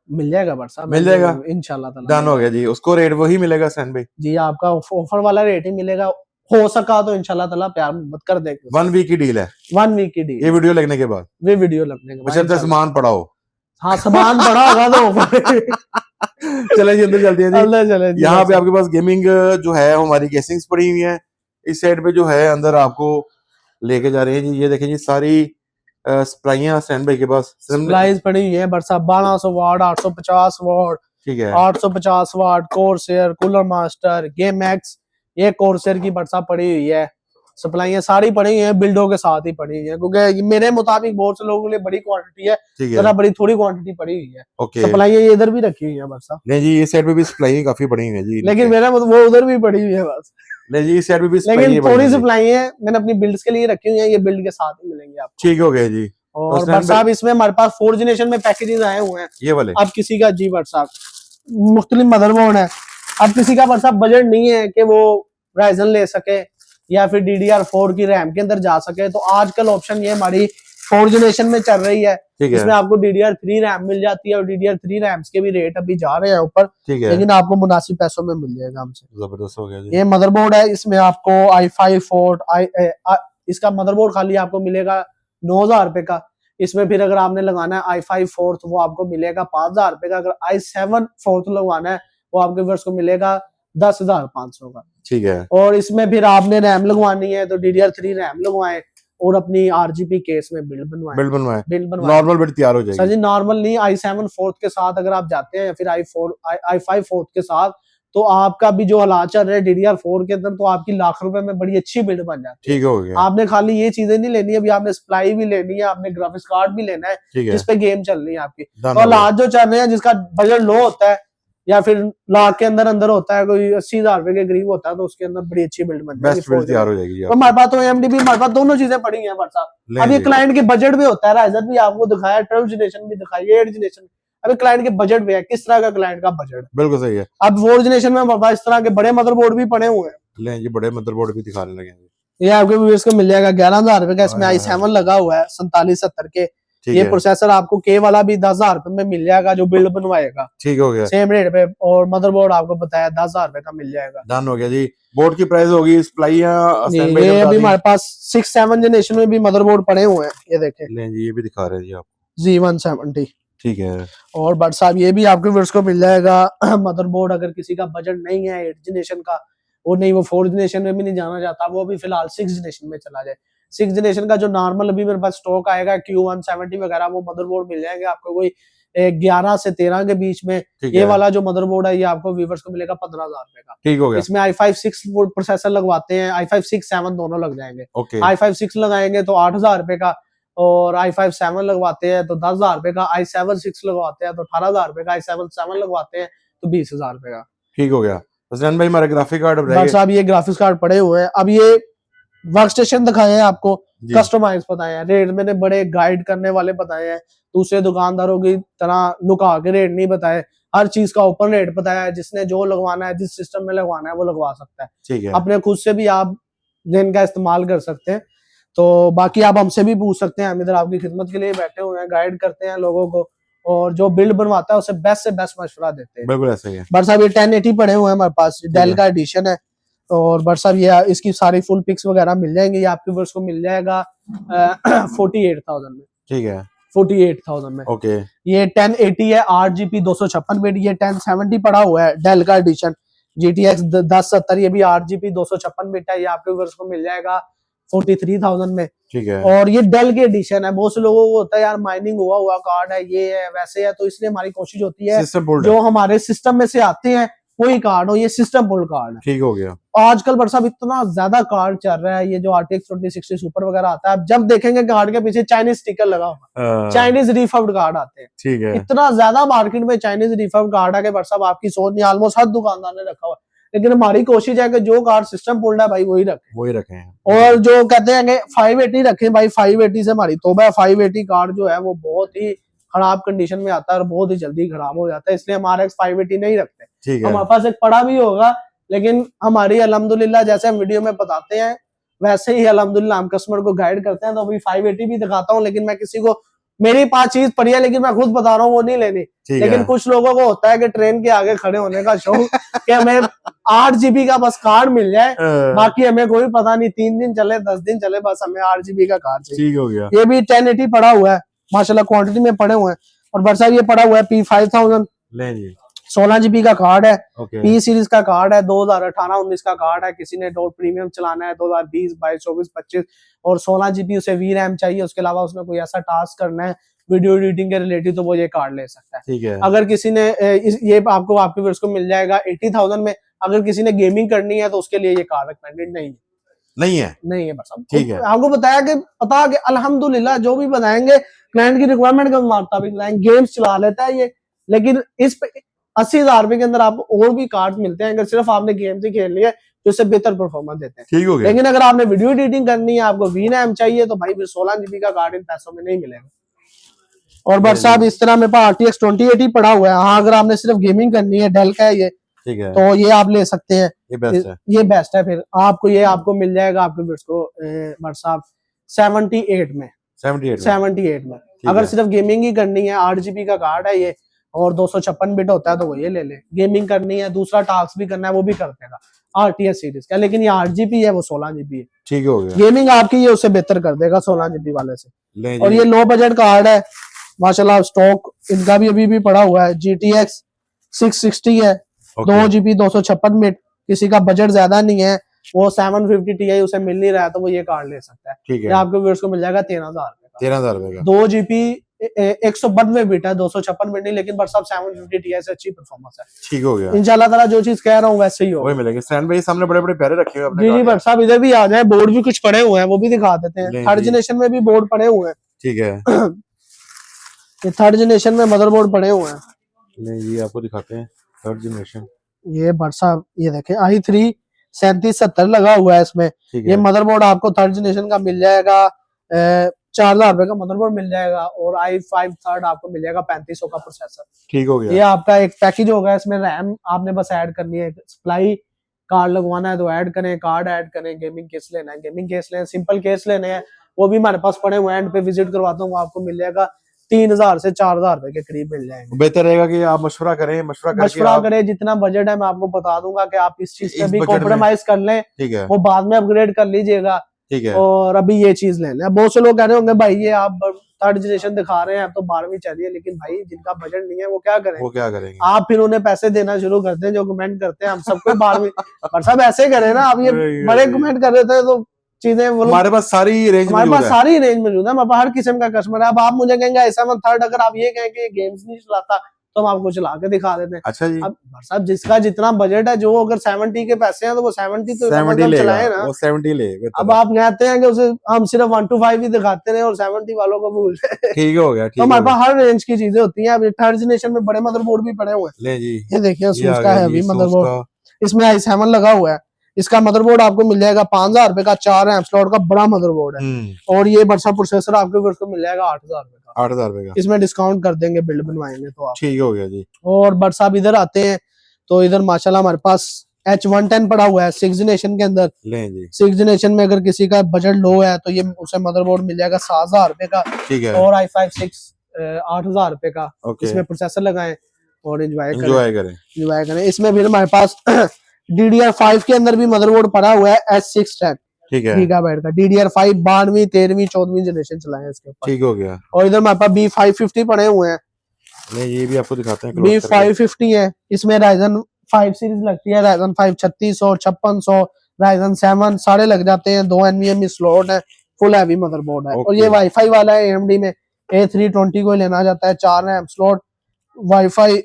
मिल जाएगा बट साहब, मिल जाएगा? इंशाल्लाह ताला। डन हो गया जी। उसको रेट वही मिलेगा हसनैन भाई? जी, आपका ऑफर वाला रेट ही मिलेगा। हो सका तो इंशाल्लाह ताला प्यार मोहब्बत कर देंगे। 1 वीक की डील है, 1 वीक की डील, ये वीडियो लगने के बाद। वे वीडियो लगने के बाद बशर्ते इंशाल्लाह। सामान पड़ा हो। हाँ, सामान पड़ा होगा तो चले जी अंदर चलते हैं जी। अल्लाह चले जी। यहाँ पे आपके पास गेमिंग जो है हमारी केसिंग्स पड़ी हुई है। इस साइड पे जो है अंदर आपको लेके जा रहे हैं जी। ये देखें जी, सारी सप्लाइयां हसनैन भाई के पास। सप्लाईज पड़ी हुई है बट साहब, 1200 वाट, 850 वाट, ठीक है, 850 वाट, Corsair, cooler master, game x, ये कोर्सेयर की बट साहब पड़ी हुई है। सप्लाइयां सारी पड़ी हुई हैं, बिल्डों के साथ ही पड़ी हुई है, क्योंकि मेरे मुताबिक बहुत से लोगों के लिए बड़ी क्वांटिटी है, ठीक जरा है, बड़ी थोड़ी क्वांटिटी पड़ी हुई है। ओके। सप्लाइयां ये इधर भी रखी हुई है बट साहब, नहीं जी, इस साइड पे भी सप्लाई काफी पड़ी हुई है जी। लेकिन मेरा मतलब वो उधर भी पड़ी हुई है बस। नहीं जी, इस साइड पे भी लेकिन सप्लाई थोड़ी सप्लाई है, मैंने अपनी बिल्ड्स के लिए रखी हुई है, ये बिल्ड के साथ ही मिलेंगे आपको। ठीक हो गया जी। और बट साहब इसमें हमारे पास 4 जनरेशन में पैकेजेस आए हुए हैं। ये वाले अब किसी का जी बट साहब मुख्तलिफ मदरबोर्ड है, अब किसी का बट साहब बजट नहीं है कि वो राइजन ले सके या फिर DDR4 की रैम के अंदर जा सके, तो आजकल ऑप्शन ये हमारी 4 जनरेशन में चल रही है। ठीक है, इसमें आपको DDR3 रैम मिल जाती है, और DDR3 रैम्स के भी रेट अभी जा रहे हैं ऊपर, ठीक है, लेकिन आपको मुनासिब पैसों में मिल जाएगा हमसे। जबरदस्त हो गया जी। ये मदरबोर्ड है, इसमें आपको i5 फोर्ट इसका मदरबोर्ड खाली आपको मिलेगा 9,000 रुपए का। इसमें फिर अगर आपने लगाना है i5 फोर्थ, वो आपको मिलेगा 5,000 रुपए का। अगर i7 फोर्थ लगवाना है, वो आपके वर्ष को मिलेगा 10,500 का। ठीक है, और इसमें फिर आपने रैम लगवानी है तो DDR3 रैम लगवाएं, और अपनी RGB केस में बिल्ड बनवाएं। बिल्ड बनवाए, बिल्ड बनवाएं नॉर्मल बिल्ड तैयार हो सर जाएगी। जी, नॉर्मल नहीं, i7 फोर्थ के साथ अगर आप जाते हैं, या फिर i5 फोर्थ के साथ, तो आपका भी जो हालात चल रहे हैं DDR4 के अंदर, तो आपकी लाख रुपए में बड़ी अच्छी बिल्ड बन जाती है। ठीक हो गया, आपने खाली ये चीजें नहीं लेनी है, अभी आपने सप्लाई भी लेनी है, आपने ग्राफिक्स कार्ड भी लेना है, ठीक है, जिसपे गेम चल रही है आपकी। डन तो हो गया। हालात जो चल रहे हैं, जिसका बजट लो होता है, या फिर लाख के अंदर अंदर होता है, कोई 80,000 रुपए के करीब होता है, तो उसके अंदर बड़ी अच्छी बिल्ड बन बेस्ट बिल्ड तैयार जाएगी। हो जाएगी जी तो आपकी। हमारे पास तो AMD भी, हमारे पास दोनों चीजें पड़ी हैं हमारे साथ। ले अब ये जी। क्लाइंट के बजट भी होता है, राइजन भी आपको दिखाया, 12 जनरेशन भी दिखाई, 8 जनरेशन, अभी क्लाइंट के बजट पे है, किस तरह का क्लाइंट का बजट है। बिल्कुल सही है। अब 4 जनरेशन में हमारे पास इस तरह के बड़े मदरबोर्ड भी पड़े हुए हैं। ले जी, बड़े मदरबोर्ड भी दिखाने लगे हैं। ये आपके व्यूअर्स को मिल जाएगा 11,000 रुपए का। इसमें हाँ, i7 लगा हुआ है 4770 के। ठीक ये है, प्रोसेसर आपको के वाला भी 10,000 रुपए में मिल जाएगा, जो बिल्ड बनवाएगा ठीक हो गया, सेम रेट पे। और मदरबोर्ड आपको बताया 10,000 रुपए का मिल जाएगा। डन हो गया जी। बोर्ड की प्राइस होगी, सप्लाइयां हसनैन भाई ये ने बता अभी दी। हमारे पास 6-7 जनरेशन में भी मदरबोर्ड पड़े हुए हैं, ये देखें ले जी, ये भी दिखा रहे हैं जी आप। Z170। ठीक है, और बट साहब ये भी आपके व्यूअर्स को मिल जाएगा मदरबोर्ड। अगर किसी का बजट नहीं है 8 जनरेशन का, वो नहीं, वो 4 जनरेशन में भी नहीं जाना चाहता, वो भी फिलहाल 6 जनरेशन में चला जाए। 6 जनरेशन का जो नॉर्मल अभी मेरे पास स्टॉक आएगा Q170 वगैरह, वो मदरबोर्ड मिल जाएंगे आपको कोई 11 से 13 के बीच में। ठीक ये है, वाला जो मदरबोर्ड है, ये आपको व्यूअर्स को मिलेगा 15,000 रुपए का। ठीक हो गया, इसमें i5 6 प्रोसेसर लगवाते हैं, i5 6 7 दोनों लग जाएंगे। ओके, i5 6 लगाएंगे तो 8,000 रुपए का, और i5 7 लगवाते हैं तो 10,000 रुपए का, i7 6 लगवाते हैं तो 18,000 रुपए का, i7 7 लगवाते हैं तो 20,000 रुपए का। ठीक हो गया। हसनैन भाई, हमारे ग्राफिक कार्ड अब रह बट गए साहब ये ग्राफिक्स कार्ड पड़े हुए हैं। अब ये वर्क स्टेशन दिखाए हैं आपको, जी। कस्टमाइज बताए हैं, रेट मैंने बड़े गाइड करने वाले बताए हैं, दूसरे दुकानदारों की तरह लुका के रेट नहीं बताए। हर चीज का ओपन रेट बताया है, जिसने जो लगवाना है, जिस सिस्टम में लगवाना है, वो लगवा सकता है। ठीक है, अपने खुद से भी आप जिनका इस्तेमाल कर सकते हैं। तो बाकी आप हमसे भी पूछ सकते हैं, हम इधर आपकी खिदमत के लिए बैठे हुए हैं, गाइड करते हैं लोगों को, और जो बिल्ड बनवाता है उसे बेस्ट से बेस्ट मशवरा देते हैं। बिल्कुल ऐसा ही है। बट साहब ये 1080 पड़े हुए हैं हमारे पास, डेल का एडिशन है। और बट साहब ये इसकी सारी फुल पिक्स वगैरह मिल जाएंगी, ये आपके वर्ष को मिल जाएगा 48,000 में। ठीक है, 48,000 में। ओके, ये 1080 है, 8GB 256 बिट। ये 1070 पड़ा हुआ है, डेल का एडिशन GTX 1070, ये भी 8GB 256 बिट है। ये आपके वर्ष को मिल जाएगा 43,000 में। ठीक है, और ये डेल के एडिशन है। बहुत से लोगों को होता है यार माइनिंग हुआ कार्ड है, ये है वैसे है, तो इसलिए हमारी कोशिश होती है सिस्टम बोल्ड जो हमारे सिस्टम में से आते हैं वही कार्ड हो, ये सिस्टम पुल कार्ड है। ठीक हो गया। आजकल बट साहब इतना ज्यादा कार्ड चल रहा है, ये जो RTX 2060 सुपर वगैरह आता है, आप जब देखेंगे कार्ड के पीछे चाइनीज स्टिकर लगा हुआ, चाइनीज रिफर्ब्ड कार्ड आते हैं। ठीक है। इतना ज्यादा मार्केट में चाइनीज रिफर्ब्ड कार्ड है कि बट साहब आपकी सोच नहीं, ऑलमोस्ट हर दुकानदार ने रखा हुआ है, लेकिन हमारी कोशिश है कि जो कार्ड सिस्टम पुल्ड है भाई वही रखें। और जो कहते हैं कि 580 रखें भाई, 580 से हमारी तौबा। 580 कार्ड जो है वो बहुत ही खराब कंडीशन में आता है और बहुत ही जल्दी खराब हो जाता है, इसलिए हम RX 580 नहीं रखते। हमारे पास एक पड़ा भी होगा, लेकिन हमारी अल्हम्दुलिल्लाह जैसे हम वीडियो में बताते हैं वैसे ही अल्हम्दुलिल्लाह हम कस्टमर को गाइड करते हैं। तो अभी 580 भी दिखाता हूँ, लेकिन मैं किसी को, मेरी 5 चीज पड़ी है लेकिन मैं खुद बता रहा हूँ वो नहीं लेनी। लेकिन कुछ लोगों को होता है कि ट्रेन के आगे खड़े होने का शौक कि हमें 8 GB का बस कार्ड मिल जाए, बाकी हमें कोई पता नहीं 3 दिन चले 10 दिन चले, बस हमें 8 GB का कार्ड चाहिए। ठीक हो गया। ये भी 1080 पड़ा हुआ है माशाल्लाह, क्वांटिटी में पड़े हुए हैं। और बट साहब ये पड़ा हुआ है P5000 16 GB का कार्ड है। P सीरीज का कार्ड है, 2018-19 का कार्ड है। किसी ने डॉट प्रीमियम चलाना है 2020, 22, 24, 25 और 16 GB उसे VRAM चाहिए, उसके अलावा उसमें कोई ऐसा टास्क करना है वीडियो एडिटिंग के रिलेटेड तो वो ये कार्ड ले सकता है। ठीक है। अगर किसी ने ये आपको आपके व्यूअर्स को मिल जाएगा 80,000 में। अगर किसी ने गेमिंग करनी है तो उसके लिए ये कार्ड रिकमेंडेड नहीं है बस। ठीक है। आपको बताया कि पता कि अल्हम्दुलिल्लाह जो भी बताएंगे क्लाइंट की रिक्वायरमेंट के मुताबिक बताएंगे। गेम्स चला लेता है ये, लेकिन इस 80,000 रुपए के अंदर आपको और भी कार्ड मिलते हैं अगर सिर्फ आपने गेम्स ही खेलनी है तो इससे बेहतर परफॉर्मेंस देते हैं। ठीक हो गया। लेकिन अगर आपने वीडियो एडिटिंग करनी है, आपको VRAM चाहिए, तो भाई फिर 16 GB का कार्ड इन पैसों में नहीं मिलेगा। और बट साहब इस तरह मेरे पास RTX 2080 पड़ा हुआ है। हाँ, अगर आपने सिर्फ गेमिंग करनी है, डेल का है ये, ठीक है, तो ये आप ले सकते हैं। ये बेस्ट है। फिर आपको मिल जाएगा आपके बिट्स को बट साहब 78 में। अगर सिर्फ गेमिंग ही करनी है, 8 GB का कार्ड है ये और 256 बिट होता है, तो वो ये ले लें। गेमिंग करनी है, दूसरा टास्क भी करना है, वो भी कर देगा RTX सीरीज का। लेकिन ये 8 GB है, वो 16 GB है। ठीक हो गया। गेमिंग आपकी ये उससे बेहतर कर देगा 16 GB वाले से। और ये लो बजट कार्ड है माशाल्लाह, स्टॉक इनका भी अभी भी पड़ा हुआ है। GTX 660 है, 2 GB 256 बिट। किसी का बजट ज्यादा नहीं है, वो 750 Ti उसे मिल नहीं रहा है, तो वो ये कार्ड ले सकता है। ठीक है। ये आपके व्यूअर्स को मिल जाएगा 13,000 रुपए का। 2 GB 192 बिट है, 256 बिट नहीं, लेकिन बट साहब 750 Ti से अच्छी परफॉर्मेंस है। ठीक हो गया। इंशाल्लाह ताला जो चीज कह रहा हूँ वैसे ही होगा। वही मिलेंगे। स्टैंड भाई सामने बड़े बड़े प्यारे रखे हुए अपने। जी बट साहब इधर भी आ जाए, बोर्ड भी कुछ पड़े हुए हैं, वो भी दिखा देते हैं। थर्ड जनरेशन में भी बोर्ड पड़े हुए हैं। ठीक है। ये थर्ड जनरेशन में मदरबोर्ड पड़े हुए हैं। नहीं, ये आपको दिखाते हैं थर्ड जनरेशन। ये बट साहब ये देखें, i3 3770 लगा हुआ है इसमें। ये मदरबोर्ड आपको थर्ड जनरेशन का मिल जाएगा 4,000 रुपए का मदरबोर्ड मिल जाएगा। और i5 थर्ड आपको मिल जाएगा 3500 का प्रोसेसर। ठीक हो गया। ये आपका एक पैकेज होगा, इसमें रैम आपने बस ऐड करनी है। सप्लाई कार्ड लगवाना है तो ऐड करें, कार्ड ऐड करें। गेमिंग केस लेना है, गेमिंग केस लें। सिंपल केस लेने हैं, वो भी हमारे पास पड़े हुए हैं। एंड पे विजिट करवाता हूँ, आपको मिल जाएगा 3,000 से 4,000 रुपए के करीब मिल जाएंगे। बेहतर रहेगा कि आप मशवरा करें। जितना बजट है मैं आपको बता दूंगा कि आप इस चीज पे भी कॉम्प्रोमाइज कर लें। ठीक है। वो बाद में अपग्रेड कर लीजिएगा। ठीक है। और अभी ये चीज ले लें। बहुत से लोग कह रहे होंगे भाई ये आप थर्ड जनरेशन दिखा रहे हैं, अब तो 12वीं चाहिए, लेकिन भाई जिनका बजट नहीं है वो क्या करेंगे? आप फिर उन्हें पैसे देना शुरू करते हैं जो कमेंट करते हैं हम सबको 12वीं पर सब ऐसे करें ना। अब ये बड़े कमेंट कर रहे थे तो चीजें हमारे पास सारी रेंज मौजूद है। हमारे पास हर किस्म का कस्टमर है। अब आप मुझे कहेंगे ऐसा मत थर्ड, अगर आप ये कहें कि गेम्स नहीं चलाता तो हम आपको चला के दिखा देते हैं। अच्छा जी। अब साहब जिसका जितना बजट है, जो अगर 70 के पैसे हैं तो वो 70 तो 70 चलाए ना, वो 70 ले। अब आप कहते हैं कि उसे हम सिर्फ 1 to 5 ही दिखाते रहे और 70 वालों को भूल जाए। ठीक हो गया। तो हमारे पास हर रेंज की चीजें होती हैं। अब थर्ड जनरेशन में बड़े मदरबोर्ड भी पड़े हुए हैं। ये देखिए ASUS का हैवी मदरबोर्ड, इसमें i7 लगा हुआ है। इसका मदरबोर्ड आपको मिल जाएगा 5,000 रुपए का। 4 रैम स्लॉट का बड़ा मदरबोर्ड है। और ये बड़ा प्रोसेसर आपके को मिल जाएगा 8,000 रुपए का। 8,000 रुपए का। इसमें डिस्काउंट कर देंगे बिल्ड बनवाएंगे तो आप। ठीक हो गया जी। और बट साहब इधर आते हैं तो इधर माशाल्लाह हमारे पास H110 पड़ा हुआ है 6 जनरेशन के अंदर। 6 जनरेशन में अगर किसी का बजट लो है तो ये उसे मदरबोर्ड मिल जाएगा 7,000 रुपए का। ठीक है। और i5 6 8,000 रुपए का। इसमें प्रोसेसर लगाएं और एंजॉय करें। इसमें फिर हमारे पास DDR5 के अंदर भी मदरबोर्ड पड़ा हुआ है S610। ठीक है। गीगाबाइट का DDR5 12वीं 13वीं 14वीं जनरेशन चलाए इसके ऊपर। ठीक हो गया। और इधर हमारे पास B550 पड़े हुए हैं। नहीं, ये भी आपको दिखाते हैं। B550 है, इसमें Ryzen 5 सीरीज लगती है। Ryzen 5 3600 5600 Ryzen 7 सारे लग जाते हैं। 2 NVMe स्लॉट है, फुल हैवी मदरबोर्ड है। और ये वाईफाई वाला है AMD में A320 को लेना जाता है। 4 रैम स्लॉट वाईफाई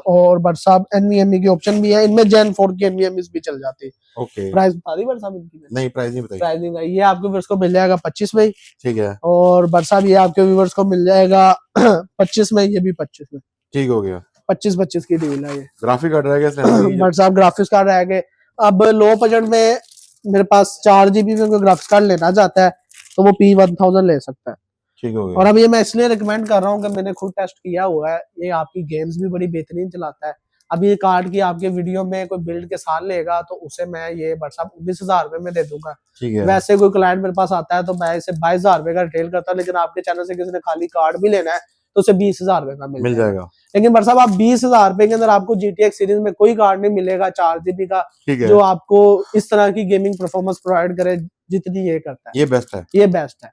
और बट साहब NVMe की ऑप्शन भी है इनमें, Gen 4 की NVMe भी चल जाती है। ओके, प्राइस बता दी बट साहब इनकी? नहीं प्राइस नहीं बताई। प्राइस नहीं बताई। ये आपके व्यूअर्स को मिल जाएगा 25 में। ठीक है, और बट साहब ये आपके व्यूअर्स को मिल जाएगा 25 में, ये भी 25 में। ठीक हो गया, 25 की डील है ये। ग्राफिक कार्ड रहेगा इसमें बट साहब ग्राफिक्स कार्ड रहेंगे। अब लो बजट में मेरे पास 4 GB में कोई ग्राफिक्स कार्ड लेना चाहता है तो वो P1000 ले सकता है। ठीक हो गया। और अब ये मैं इसलिए रिकमेंड कर रहा हूँ कि मैंने खुद टेस्ट किया हुआ है, ये आपकी गेम्स भी बड़ी बेहतरीन चलाता है। अब ये कार्ड की आपके वीडियो में कोई बिल्ड के साथ लेगा तो उसे मैं ये व्हाट्सएप 19,000 रुपए में दे दूंगा। ठीक है, वैसे कोई क्लाइंट मेरे पास आता है तो मैं इसे 22,000 रुपए का रिटेल करता हूँ, लेकिन आपके चैनल से किसी ने खाली कार्ड भी लेना है तो उसे 20,000 रुपए का मिल जाएगा। लेकिन व्हाट्सएप आप 20,000 रुपए के अंदर आपको GTX सीरीज में कोई कार्ड नहीं मिलेगा 4 GB का, जो आपको इस तरह की गेमिंग परफॉर्मेंस प्रोवाइड करे जितनी ये करता है। ये बेस्ट है, ये बेस्ट है।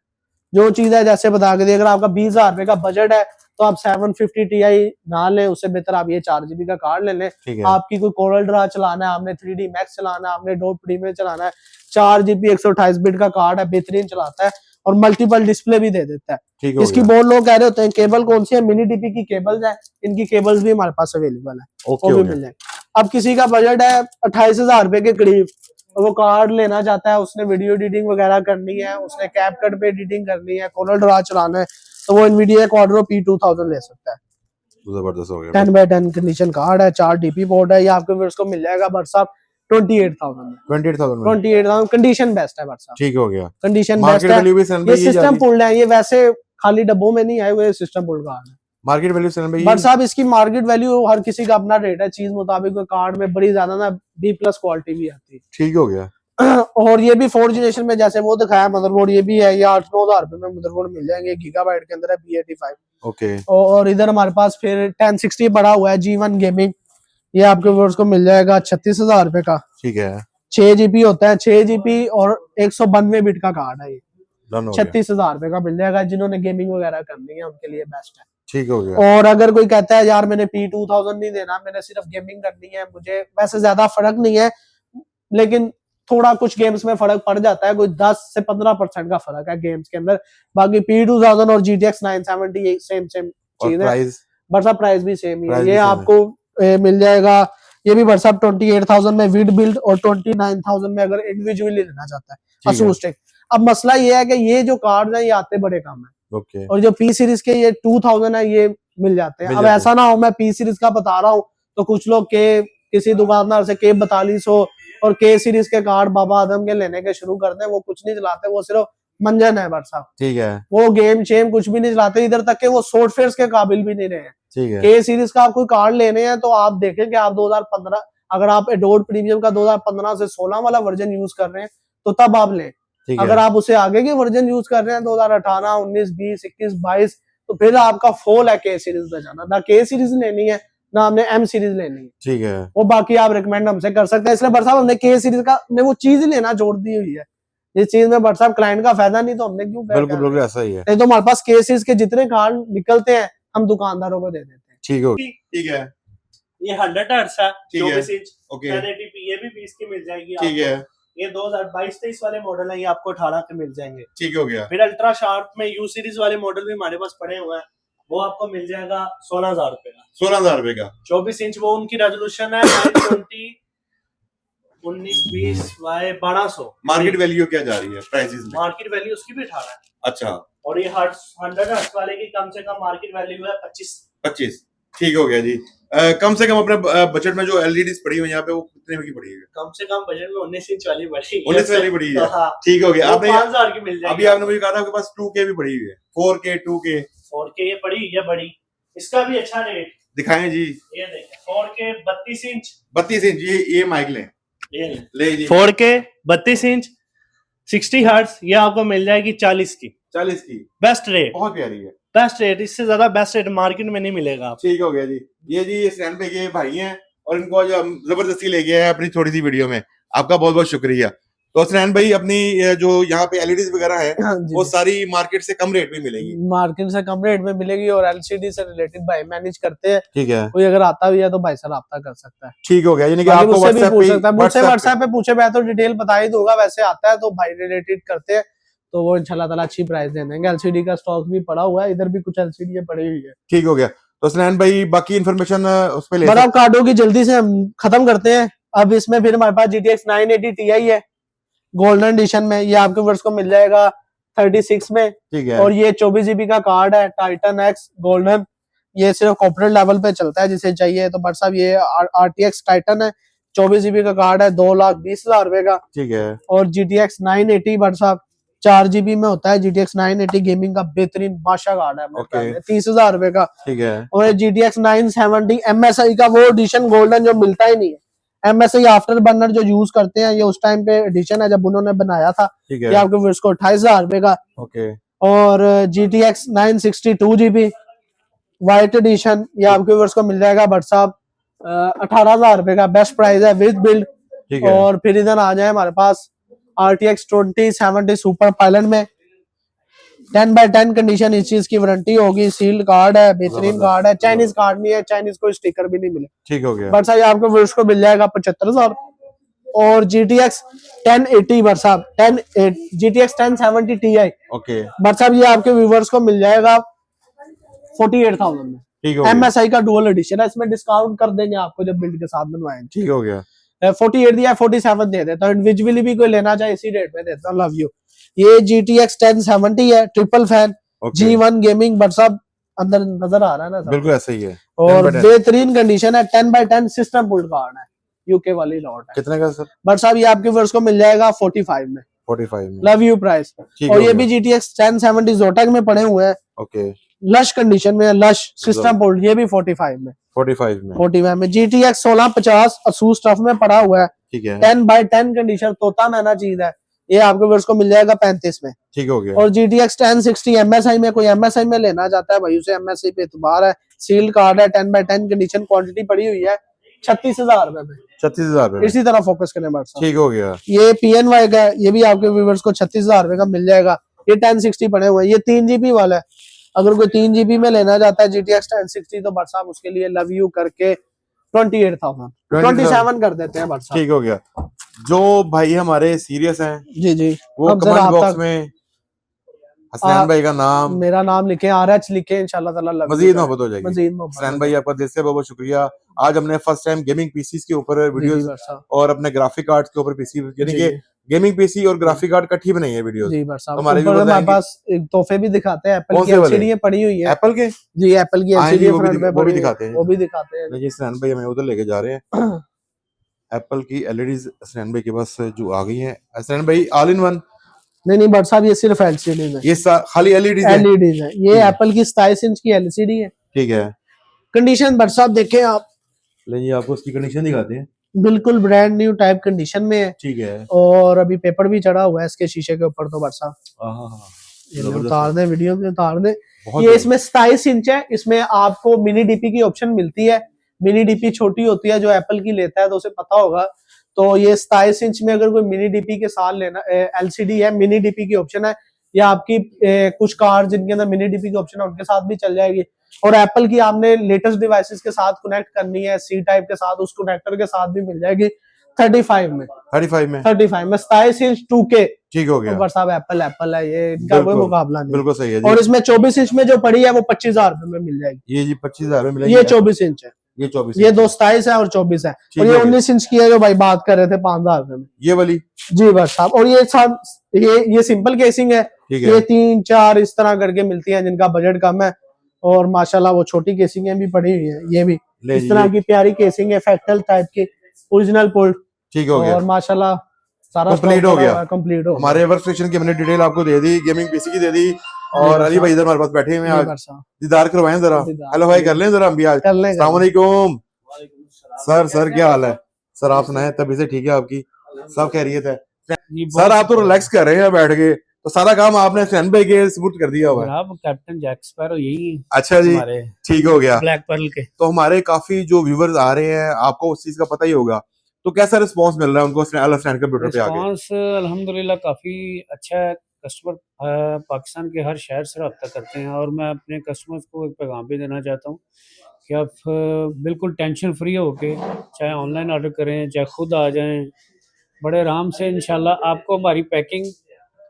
जो चीज है जैसे बता के दी, अगर आपका 20,000 रुपए का बजट है तो आप 750 Ti ना लें, उससे बेहतर आप ये 4 GB का कार्ड ले लें। आपकी कोई कोरल ड्रा चलाना है, आपने 3D Max चलाना है, आपने Adobe Premiere चलाना है, 4 GB 128 बिट का कार्ड है, बेहतरीन चलाता है और मल्टीपल डिस्प्ले भी दे देता है। इसकी बहुत लोग कह रहे होते हैं केबल कौन सी है, मिनी DP की केबल्स है, इनकी केबल्स भी हमारे पास अवेलेबल है, वो भी मिल जाए। अब किसी का बजट है 28,000 रुपए के करीब, तो वो कार्ड लेना चाहता है, उसने वीडियो एडिटिंग वगैरह करनी है, उसने कैपकट पे एडिटिंग करनी है, कोरल ड्रा चलाना है, तो वो NVIDIA Quadro P2000 ले सकता है। जबरदस्त हो गया। 10x10 कंडीशन कार्ड है, 4 DP पोर्ट है, ये आपके व्यूअर्स को मिल जाएगा व्हाट्सएप 28,000 में। 28,000 कंडीशन बेस्ट है व्हाट्सएप। ठीक हो गया, कंडीशन बेस्ट है। ये सिस्टम पुल्ड है, ये वैसे खाली डब्बों में नहीं आए हुए, सिस्टम पुल्ड कार्ड है। मार्केट वैल्यू सर भाई, बट साहब इसकी मार्केट वैल्यू हर किसी का अपना रेट है, चीज मुताबिक कार्ड में बड़ी ज्यादा ना B+ क्वालिटी भी आती है। ठीक हो गया। और ये भी 4th जनरेशन में जैसे वो दिखाया मदरबोर्ड, ये भी है, ये 8-9 हज़ार रुपए में मदरबोर्ड मिल जाएंगे, गीगाबाइट के अंदर है, B85। ओके, और इधर हमारे पास फिर 1060 पड़ा हुआ है G1 गेमिंग, ये आपके व्यूअर्स को मिल जाएगा 36,000 रुपए का। ठीक है, 6 GB होता है, 6 GB और 192 बिट का कार्ड है, ये 36,000 रुपए का मिल जाएगा। जिन्होंने गेमिंग वगैरह करनी है उनके लिए बेस्ट है। ठीक हो गया। और अगर कोई कहता है यार मैंने P2000 नहीं देना, मैंने सिर्फ गेमिंग करनी है, मुझे वैसे ज्यादा फर्क नहीं है, लेकिन थोड़ा कुछ गेम्स में फर्क पड़ जाता है, कोई 10 से 15% का फर्क है गेम्स के अंदर, बाकी P2000 और GTX 970 सेम चीज है, बट सब प्राइस भी सेम ही है। ये आपको मिल जाएगा, ये भी व्हाट्सएप 28,000 में विद बिल्ड और 29,000 में अगर इंडिविजुअली लेना चाहता है Asus Tech। अब मसला ये है कि ये जो कार्ड है ये आते बड़े कम है। ओके। और जो P सीरीज के ये 2000 है ये मिल जाते हैं। अब ऐसा ना हो मैं P सीरीज का बता रहा हूँ तो कुछ लोग के किसी दुकानदार से के 4200 और के सीरीज के कार्ड बाबा आदम के लेने के शुरू करते हैं, वो कुछ नहीं चलाते, वो सिर्फ मंजन है बट साहब। ठीक है, वो गेम शेम कुछ भी नहीं चलाते, इधर तक के वो सॉफ्टवेयर के काबिल भी नहीं रहे हैं। ठीक है, के सीरीज का आप कोई कार्ड लेने हैं तो आप देखें कि आप 2015 अगर आप एडोब प्रीमियम का 2015 से 16 वाला वर्जन यूज कर रहे हैं तो तब आप लें। अगर आप उसे आगे के वर्जन यूज कर रहे हैं 2018, 19, 20, 21, 22 तो फिर आपका फॉल है के सीरीज में जाना। ना के सीरीज लेनी है ना हमने एम सीरीज लेनी है। ठीक है, वो बाकी आप रिकमेंड हमसे कर सकते हैं। इसलिए बट साहब हमने के सीरीज का हमने वो चीज ही लेना जोड़ दी हुई है। इस चीज में बट साहब क्लाइंट का फायदा नहीं तो हमने क्यों? बिल्कुल ऐसा ही है। नहीं तो हमारे पास के सीरीज के जितने कार्ड निकलते हैं हम दुकानदारों को दे देते हैं। ठीक है, ये 100 हर्ट्ज है, 24 इंच 1080p, ये भी 20 की मिल जाएगी। ठीक है, ये 2022-23 वाले मॉडल है, ये आपको 18 के मिल जाएंगे। ठीक हो गया। फिर अल्ट्रा शार्प में यू सीरीज वाले मॉडल भी हमारे पास पड़े हुए हैं, वो आपको मिल जाएगा 16,000 रुपए का। 16,000 रुपए का 24 इंच, वो उनकी रेजोल्यूशन है 920 1920 बाय 1200। मार्केट वैल्यू क्या जा रही है प्राइसेस में? मार्केट वैल्यू उसकी भी 18 है। अच्छा, और ये 100 हर्ट्ज वाले की कम से कम मार्केट वैल्यू है 25। ठीक हो गया जी। कम से कम अपने बजट में जो एलईडीज पड़ी हुई यहाँ पे वो कितने की पड़ी है? कम से कम बजट में 19 इंच वाली पड़ी है। 19 वाली पड़ी है। हाँ। ठीक हो गया। आपने 5,000 की मिल जाएगी। अभी आपने मुझे कहा था आपके पास 2K भी पड़ी हुई है, 4K 2K 4K ये पड़ी है बड़ी, इसका भी अच्छा रेट दिखाएं जी। ये देखिए 4K 32 इंच ये माइक ले जी। 4K 32 इंच 60 हर्ट्ज ये आपको मिल जाएगी 40 की। बेस्ट रेट, बहुत प्यारी है, बेस्ट रेट, इससे ज्यादा बेस्ट रेट मार्केट में नहीं मिलेगा। ठीक हो गया जी। ये जी स्टैंड पे के भाई हैं और इनको आज जबरदस्ती ले गया है अपनी थोड़ी सी वीडियो में, आपका बहुत बहुत शुक्रिया। तो स्टैंड भाई अपनी जो यहाँ पे एलईडीज वगैरह है वो सारी मार्केट से कम रेट में मिलेगी? मार्केट से कम रेट में मिलेगी और एलसीडी से रिलेटेड भाई मैनेज करते हैं। ठीक है, कोई अगर आता भी है तो भाई से रब्ता कर सकता है। ठीक हो गया, यानी कि आपको व्हाट्सएप पे पूछे मैं तो डिटेल बता ही दूंगा, वैसे आता है तो भाई रिलेटेड करते हैं तो वो इंशाल्लाह ताला अच्छी प्राइस दे देंगे। एलसीडी का स्टॉक भी पड़ा हुआ है, इधर भी कुछ एलसीडी पड़ी हुई है। ठीक हो गया। तो सनैन भाई बाकी इन्फॉर्मेशन उस पे ले बड़ा कार्डों की जल्दी से हम खत्म करते हैं। अब इसमें फिर हमारे पास GTX 980 Ti है गोल्डन एडिशन में, ये आपके वर्ष को मिल जाएगा 36 में। ठीक है। और ये 24 GB का कार्ड है टाइटन एक्स गोल्डन, ये सिर्फ कॉर्पोरेट लेवल पे चलता है जिसे चाहिए। तो बट साहब ये RTX टाइटन है, 24 GB का कार्ड है, 2,20,000 रुपए का। ठीक है। और GTX 980 बट साहब 4 GB में होता है। GTX 980 गेमिंग का बेहतरीन बादशाह कार्ड है, Okay. 30,000 रुपए का। ठीक है। और GTX 970 MSI का वो एडिशन गोल्डन जो मिलता ही नहीं है, MSI आफ्टर बर्नर जो यूज करते हैं, ये उस टाइम पे एडिशन है जब उन्होंने बनाया था। ठीक ये है। आपके वर्ष को 28,000 रुपए का। ओके। और GTX 962 GB व्हाइट एडिशन, ये आपके वर्ष को मिल जाएगा बट साहब 18,000 रुपए का। बेस्ट प्राइस है विद बिल्ड। ठीक है। और फिर इधर आ जाए हमारे पास RTX 2070 सुपर पायलट में 10x10 कंडीशन, इस चीज की वारंटी होगी, सील्ड कार्ड है, बेहतरीन कार्ड है, चाइनीज कार्ड नहीं है, चाइनीज कोई स्टिकर भी नहीं मिले। ठीक हो गया। बट साहब आपको वर्ष को मिल जाएगा 75,000। और GTX 1080 बट साहब GTX 1070 Ti ओके। बट साहब ये आपके व्यूवर्स को मिल जाएगा 48,000 में। ठीक हो गया। MSI का डुअल एडिशन है, इसमें डिस्काउंट कर देंगे आपको जब बिल्ड के साथ बनवाएंगे। ठीक हो गया। 48 दिया, 47 दे देता हूं, इंडिविजुअली भी कोई लेना चाहे इसी रेट में देता हूं। Love you. ये GTX 1070 है, triple fan G1 gaming but साहब अंदर नजर आ रहा है ना, बिल्कुल ऐसा ही है। और बेहतरीन कंडीशन है, 10x10 सिस्टम पुल्ड कार्ड है, यूके वाली लॉट है। कितने का सर? बट साहब ये आपके वर्ष को मिल जाएगा 45 में। 45 में। Love you price. और ये भी GTX 1070 जोटेक में पड़े हुए हैं, ओके। लश कंडीशन में, लश सिस्टम पुल्ड, ये भी 45 में। 45 में। 45 में। GTX 1650 ASUS टफ में पड़ा हुआ है, ठीक है। 10x10 कंडीशन, तोता महंगा चीज है, ये आपके वर्ष को मिल जाएगा 35 में। ठीक हो गया। और GTX 1060 MSI में, कोई MSI में लेना चाहता है भाई, उसे MSI पे एतबार है, सील्ड कार्ड है, 10x10 कंडीशन, क्वांटिटी पड़ी हुई है 36,000 रुपए में। 36,000 रुपए। इसी तरह फोकस करें बट ठीक हो गया। ये PNY का है, ये भी आपके व्यूवर्स को 36,000 रुपए का मिल जाएगा। ये 1060 पड़े हुए हैं, ये 3 GB वाला है। अगर कोई 3 GB में लेना चाहता है GTX 1060 तो बट साहब उसके लिए लव यू करके 28,000 27 कर देते हैं बट साहब। ठीक हो गया। जो भाई हमारे सीरियस हैं जी जी, वो हमसे कमेंट राब्ता- बॉक्स में हसनैन भाई का नाम, मेरा नाम लिखे, RH लिखे, इंशाल्लाह ताला लव यू मजीद करें। मोहब्बत हो जाएगी। मजीद मोहब्बत। हसनैन भाई आपका दिल से बहुत बहुत शुक्रिया। आज हमने फर्स्ट टाइम गेमिंग पीसीस के ऊपर जी, जी, वीडियोस बट साहब। और अपने ग्राफिक कार्ड्स के ऊपर पीसी, यानी जी, कि जी। गेमिंग पीसी और ग्राफिक कार्ड इकट्ठी बनाई है वीडियोस। जी बट साहब, हमारे ऊपर viewers हमारे आएंगे। पास एक तोहफे भी दिखाते हैं, एप्पल कौन की से वाले? LCD पड़ी हुई है। एप्पल के जी, एप्पल की हाँ जी, LCD वो भी फ्रंट में वो भी पड़ी हुई है, दिखाते हैं। वो भी दिखाते हैं। देखिए हसनैन भाई हमें उधर लेके जा रहे हैं। एप्पल की LEDs हसनैन भाई के पास जो आ गई हैं। हसनैन भाई ऑल इन वन? नहीं बट साहब ये सिर्फ LCD है, ये खाली LEDs हैं? LEDs है। ये एप्पल की 27 इंच की LCD है। ठीक है। कंडीशन बट साहब देखें आप, लेकिन ये आपको उसकी कंडीशन दिखाते हैं। बिल्कुल ब्रांड न्यू टाइप कंडीशन में है। ठीक है। और अभी पेपर भी चढ़ा हुआ है इसके शीशे के ऊपर। तो बट साहब हाँ, ये जबरदस्त उतार दे, वीडियो में उतार दे। बहुत ये जबरदस्त। इसमें 27 इंच है, इसमें आपको मिनी DP की ऑप्शन मिलती है। मिनी DP छोटी होती है, जो एप्पल की लेता है तो उसे पता होगा। तो ये 27 इंच में अगर कोई मिनी DP के साथ लेना, LCD है, मिनी DP की ऑप्शन है, या आपकी कुछ कार जिनके अंदर मिनी DP की ऑप्शन है उनके साथ भी चल जाएगी। और एप्पल की आपने लेटेस्ट डिवाइसेस के साथ कनेक्ट करनी है, C टाइप के साथ, उस कनेक्टर के साथ भी मिल जाएगी 35 में। 35 में 27 इंच 2K। ठीक हो गया। ऊपर साहब एप्पल है, ये इनका कोई बिल्कुल, मुकाबला नहीं। बिल्कुल सही है जी। और इसमें 24 इंच में जो पड़ी है वो 25,000 रुपए में मिल जाएगी। ये जी 25,000 में मिलेगी। ये 24 इंच है, ये 24 ये 2 27 है और 24 है। ठीक और ये है। 19 इंच की है जो भाई बात कर रहे थे 5,000 रुपए में। ये वाली जी बस साहब। और ये सब ये सिंपल केसिंग है, ठीक ये है। 3-4 इस तरह करके मिलती है जिनका बजट कम है। और माशाल्लाह वो छोटी केसिंग भी पड़ी हुई है, ये भी ले इस तरह जी, की प्यारी केसिंग है, फैक्टल टाइप की, ओरिजिनल पोल्ड। ठीक हो गया। और माशाल्लाह सारा कंप्लीट हो गया। कंप्लीट हो हमारे वर्क स्टेशन की हमने डिटेल आपको दे दी, गेमिंग पीसी की दे दी। और अली भाई इधर हमारे पास बैठे हुए हैं, आज गया। दीदार करवाएं जरा। हेलो भाई कर लें जरा हम भी आज। कर लें। अस्सलाम वालेकुम सर क्या हाल है सर? आप सुनाएं, तभी से ठीक है आपकी? सब खैरियत है सर? आप तो रिलैक्स कर रहे हैं बैठ के, तो सारा काम आपने हसनैन भाई के सुपुर्द कर दिया हुआ है। जनाब कैप्टन जैक स्पैरो यही है अच्छा जी, हमारे ठीक हो गया। ब्लैक पर्ल के। तो हमारे काफी जो व्यूवर्स आ रहे हैं, आपको उस चीज का पता ही होगा, तो कैसा रिस्पांस मिल रहा है उनको हसनैन कंप्यूटर पे आके? रिस्पांस अल्हम्दुलिल्लाह काफ़ी अच्छा है। कस्टमर पाकिस्तान के हर शहर से रब्ता करते हैं। और मैं अपने कस्टमर्स को एक पैगाम भी देना चाहता हूँ कि आप बिल्कुल टेंशन फ्री होके चाहे ऑनलाइन ऑर्डर करें, चाहे खुद आ जाएं, बड़े आराम से इंशाल्लाह आपको हमारी पैकिंग,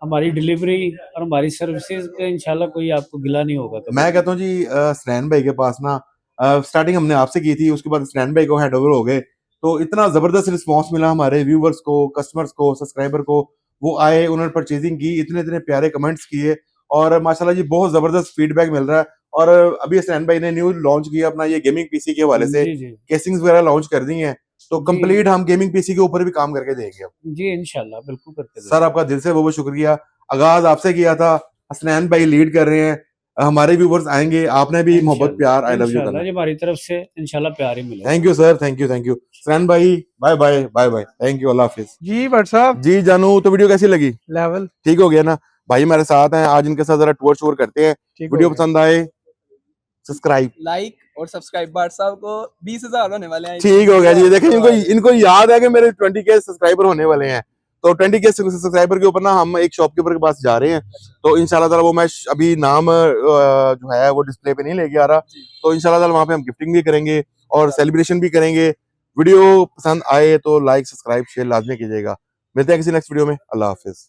हमारी डिलीवरी और हमारी सर्विसेज पे इंशाल्लाह कोई आपको गिला नहीं होगा। मैं कहता हूँ जी हसनैन भाई के पास ना स्टार्टिंग हमने आपसे की थी, उसके बाद स्टैंड बाई को हैंड ओवर हो गए। तो इतना जबरदस्त रिस्पॉन्स मिला हमारे व्यूवर्स को, कस्टमर्स को, सब्सक्राइबर को। वो आए, उन्होंने परचेजिंग की, इतने इतने प्यारे कमेंट्स किए और माशाल्लाह जी बहुत जबरदस्त फीडबैक मिल रहा है। और अभी स्टैंड बाई ने न्यू लॉन्च किया अपना ये गेमिंग पीसी के हवाले से, केसिंग्स वगैरह लॉन्च कर दी हैं, तो कंप्लीट हम गेमिंग पीसी के ऊपर भी काम करके देंगे अब जी इंशाल्लाह, बिल्कुल करके देंगे। सर आपका दिल से बहुत बहुत शुक्रिया। आगाज आपसे किया था, हसनैन भाई लीड कर रहे हैं, हमारे व्यूवर्स आएंगे, आपने भी मोहब्बत प्यार आई लव यू करना, हमारी तरफ से इंशाल्लाह प्यार ही मिलेगा। Thank you sir, thank you thank you. Hasnain भाई bye bye bye bye, thank you, अल्लाह हाफिज जी व्हाट्सअप जी। जानू तो वीडियो कैसी लगी? लेवल ठीक हो गया ना भाई, हमारे साथ हैं आज, इनके साथ जरा टूर शूर करते हैं। वीडियो पसंद आए सब्सक्राइब लाइक और सब्सक्राइब। भाट साहब को 20,000 होने वाले हैं। ठीक हो गया जी। देखें इनको याद है कि मेरे 20K सब्सक्राइबर होने वाले हैं, तो 20K सब्सक्राइबर के ऊपर ना हम एक शॉपकीपर के पास जा रहे हैं, तो इंशाल्लाह ताला वो मैं अभी नाम जो है वो डिस्प्ले पे नहीं लेके आ रहा, तो इंशाल्लाह ताला वहाँ पे हम गिफ्टिंग भी करेंगे और सेलिब्रेशन भी करेंगे। वीडियो पसंद आए तो लाइक सब्सक्राइब शेयर लाजमी कीजिएगा। मिलते हैं किसी नेक्स्ट वीडियो में, अल्लाह हाफिज।